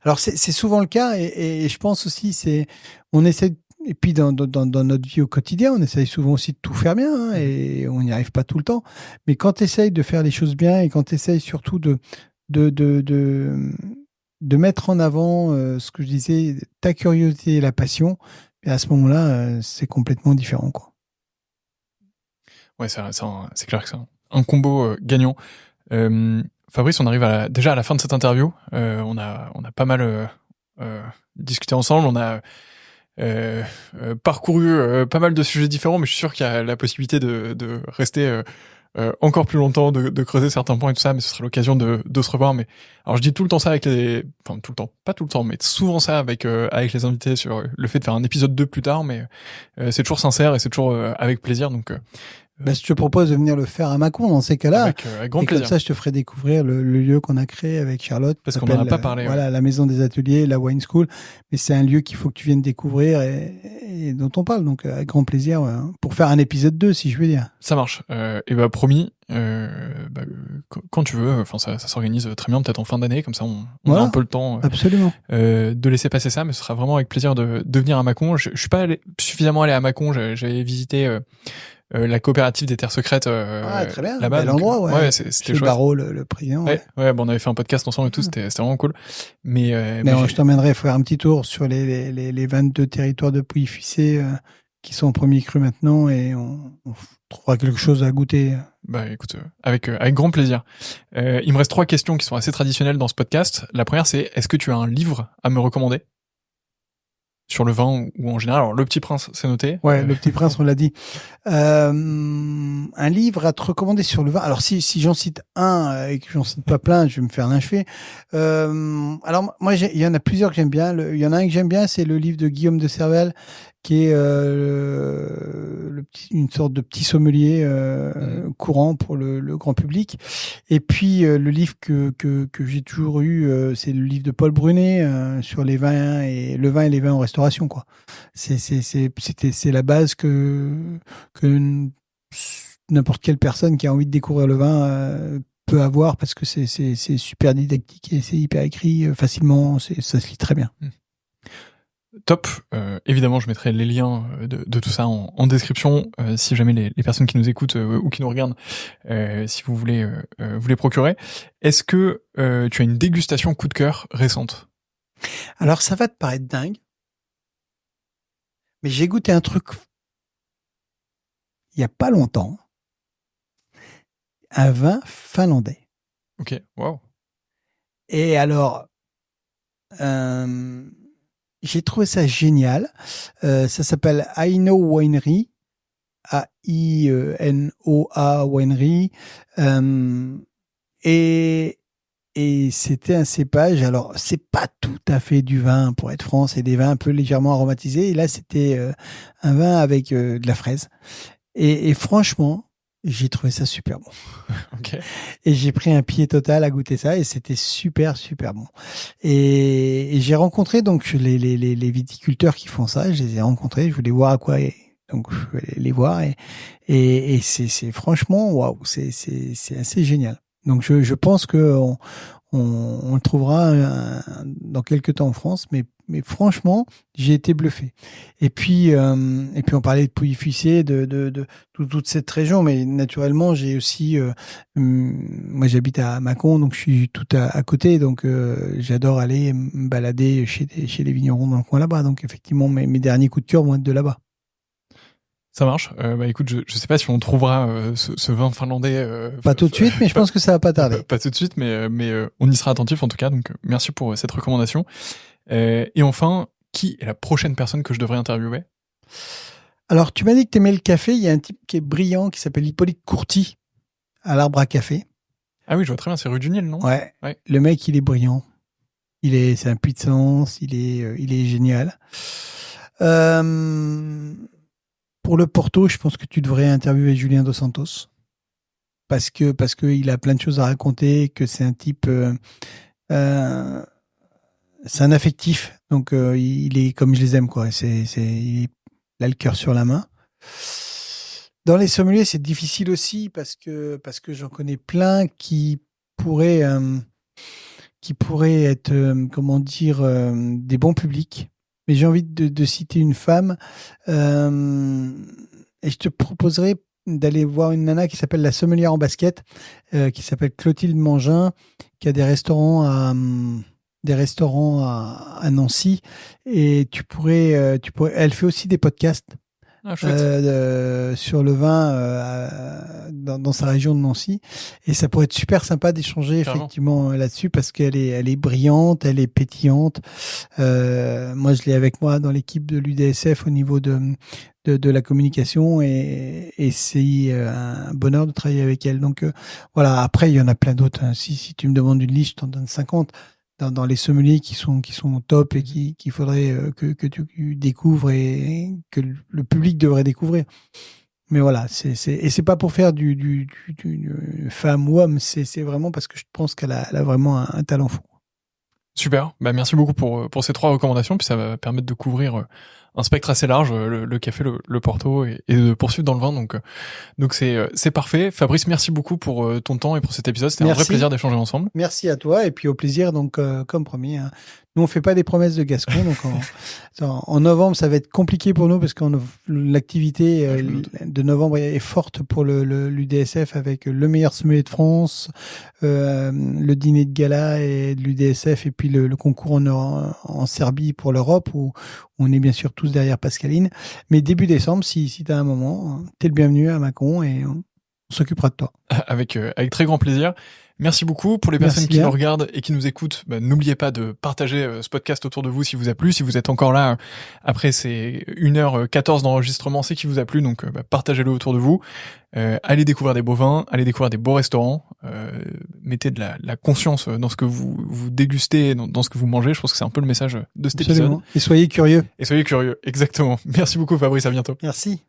Alors, c'est souvent le cas et je pense aussi, on essaie. Et puis dans notre vie au quotidien, on essaye souvent aussi de tout faire bien hein, et on n'y arrive pas tout le temps. Mais quand tu essayes de faire les choses bien et quand tu essayes surtout de mettre en avant ce que je disais, ta curiosité et la passion, et à ce moment-là, c'est complètement différent, quoi. Ouais, c'est clair que c'est un combo gagnant. Fabrice, on arrive déjà à la fin de cette interview. On a pas mal discuté ensemble. On a parcouru pas mal de sujets différents, mais je suis sûr qu'il y a la possibilité de rester encore plus longtemps, de creuser certains points et tout ça, mais ce sera l'occasion de se revoir. Mais alors je dis tout le temps ça avec enfin tout le temps, pas tout le temps, mais souvent ça avec les invités sur le fait de faire un épisode 2 plus tard, mais c'est toujours sincère et c'est toujours avec plaisir. Donc je te propose de venir le faire à Mâcon dans ces cas-là. Avec grand et plaisir. Comme ça, je te ferai découvrir le lieu qu'on a créé avec Charlotte. Parce qu'on n'en a pas parlé. Voilà, la maison des ateliers, la wine school. Mais c'est un lieu qu'il faut que tu viennes découvrir et dont on parle. Donc, avec grand plaisir, pour faire un épisode 2, si je veux dire. Ça marche. Et bah, promis, quand tu veux, enfin, ça s'organise très bien, peut-être en fin d'année, comme ça, on a un peu le temps. Absolument. De laisser passer ça, mais ce sera vraiment avec plaisir de venir à Mâcon. Je suis pas suffisamment allé à Mâcon. J'avais visité la coopérative des terres secrètes très bien, là-bas. Bel endroit, ouais. Ouais, c'était chouette. Barreau, le président. Ouais, bon, on avait fait un podcast ensemble et tout, c'était vraiment cool. Mais je t'emmènerai faire un petit tour sur les 22 territoires de Pouilly-Fuissé qui sont en premier cru maintenant et on trouvera quelque chose à goûter. Bah écoute, avec grand plaisir. Il me reste 3 questions qui sont assez traditionnelles dans ce podcast. La première, c'est est-ce que tu as un livre à me recommander sur le vin ou en général? Alors, Le Petit Prince, c'est noté. Ouais, Le Petit Prince, on l'a dit. Un livre à te recommander sur le vin. Alors, si j'en cite un et que j'en cite pas plein, je vais me faire lyncher. Alors, moi, il y en a plusieurs que j'aime bien. Il y en a un que j'aime bien, c'est le livre de Guillaume de Servel, qui est une sorte de petit sommelier courant pour le grand public. Et puis le livre que j'ai toujours eu, c'est le livre de Paul Brunet sur les vins et le vin et les vins en restauration, quoi. C'est la base que n'importe quelle personne qui a envie de découvrir le vin peut avoir parce que c'est super didactique et c'est hyper écrit facilement. Ça se lit très bien. Top. Évidemment, je mettrai les liens de tout ça en description, si jamais les personnes qui nous écoutent ou qui nous regardent, si vous voulez vous les procurer. Est-ce que tu as une dégustation coup de cœur récente? Alors, ça va te paraître dingue, mais j'ai goûté un truc il y a pas longtemps, un vin finlandais. Ok, waouh. Et alors, j'ai trouvé ça génial. Ça s'appelle Aino Winery, Ainoa Winery, et c'était un cépage. Alors, c'est pas tout à fait du vin pour être franc, c'est des vins un peu légèrement aromatisés. Et là, c'était un vin avec de la fraise. Et franchement, j'ai trouvé ça super bon. Ok. Et j'ai pris un pied total à goûter ça et c'était super, super bon. Et j'ai rencontré donc les viticulteurs qui font ça. Je les ai rencontrés, je voulais voir à quoi. Donc, je vais les voir et c'est franchement, waouh, c'est assez génial. Donc, je pense que on le trouvera dans quelques temps en France, mais franchement, j'ai été bluffé. Et puis on parlait de Pouilly-Fuissé, de toute cette région, mais naturellement, j'ai aussi, moi j'habite à Mâcon, donc je suis tout à côté, donc j'adore aller me balader chez les vignerons dans le coin là-bas. Donc effectivement, mes derniers coups de cœur vont être de là-bas. Ça marche. Bah écoute, je sais pas si on trouvera ce vin finlandais. Pas tout de suite, mais je pense que ça va pas tarder. Pas tout de suite, mais on y sera attentif en tout cas. Donc merci pour cette recommandation. Et enfin, qui est la prochaine personne que je devrais interviewer? Alors, tu m'as dit que tu aimais le café. Il y a un type qui est brillant qui s'appelle Hippolyte Courty à l'Arbre à Café. Ah oui, je vois très bien. C'est rue du Nil, non? Ouais. Le mec, il est brillant. C'est un puissance. Il est génial. Pour le Porto, je pense que tu devrais interviewer Julien Dos Santos parce que il a plein de choses à raconter, que c'est un type, c'est un affectif, donc il est comme je les aime quoi. Il a le cœur sur la main. Dans les sommeliers, c'est difficile aussi parce que j'en connais plein qui pourraient être comment dire des bons publics. Mais j'ai envie de citer une femme et je te proposerais d'aller voir une nana qui s'appelle la sommelière en basket, qui s'appelle Clotilde Mangin, qui a des restaurants à Nancy, et tu pourrais, elle fait aussi des podcasts. Ah, chouette. Sur le vin dans sa région de Nancy, et ça pourrait être super sympa d'échanger effectivement là-dessus parce qu'elle est brillante, elle est pétillante. Moi, je l'ai avec moi dans l'équipe de l'UDSF au niveau de la communication, et c'est un bonheur de travailler avec elle. Donc voilà. Après, il y en a plein d'autres. Hein. Si tu me demandes une liste, je t'en donne 50. Dans les sommeliers qui sont top et qu'il faudrait que tu découvres et que le public devrait découvrir. Mais voilà, et c'est pas pour faire du femme ou homme, c'est vraiment parce que je pense qu'elle a vraiment un talent fou. Super. Bah merci beaucoup pour ces 3 recommandations, puis ça va permettre de couvrir un spectre assez large, le café, le Porto, et de poursuivre dans le vin. Donc c'est parfait. Fabrice, merci beaucoup pour ton temps et pour cet épisode. C'était un vrai plaisir d'échanger ensemble. Merci à toi, et puis au plaisir. Donc comme promis, hein. Nous on fait pas des promesses de Gascon. Donc en novembre ça va être compliqué pour nous parce que l'activité de novembre est forte pour l'UDSF avec le meilleur sommelier de France, le dîner de gala et de l'UDSF, et puis le concours en Serbie pour l'Europe où on est bien sûr tous derrière Pascaline. Mais début décembre, si tu as un moment, t'es le bienvenu à Mâcon et on s'occupera de toi. Avec très grand plaisir. Merci beaucoup. Pour les personnes qui nous regardent et qui nous écoutent, n'oubliez pas de partager ce podcast autour de vous si vous a plu. Si vous êtes encore là après ces 1h14 d'enregistrement, c'est qu'il vous a plu, donc partagez-le autour de vous. Allez découvrir des beaux vins, allez découvrir des beaux restaurants, mettez de la conscience dans ce que vous dégustez, dans ce que vous mangez. Je pense que c'est un peu le message de cet épisode. Et soyez curieux. Et soyez curieux, exactement. Merci beaucoup Fabrice, à bientôt. Merci.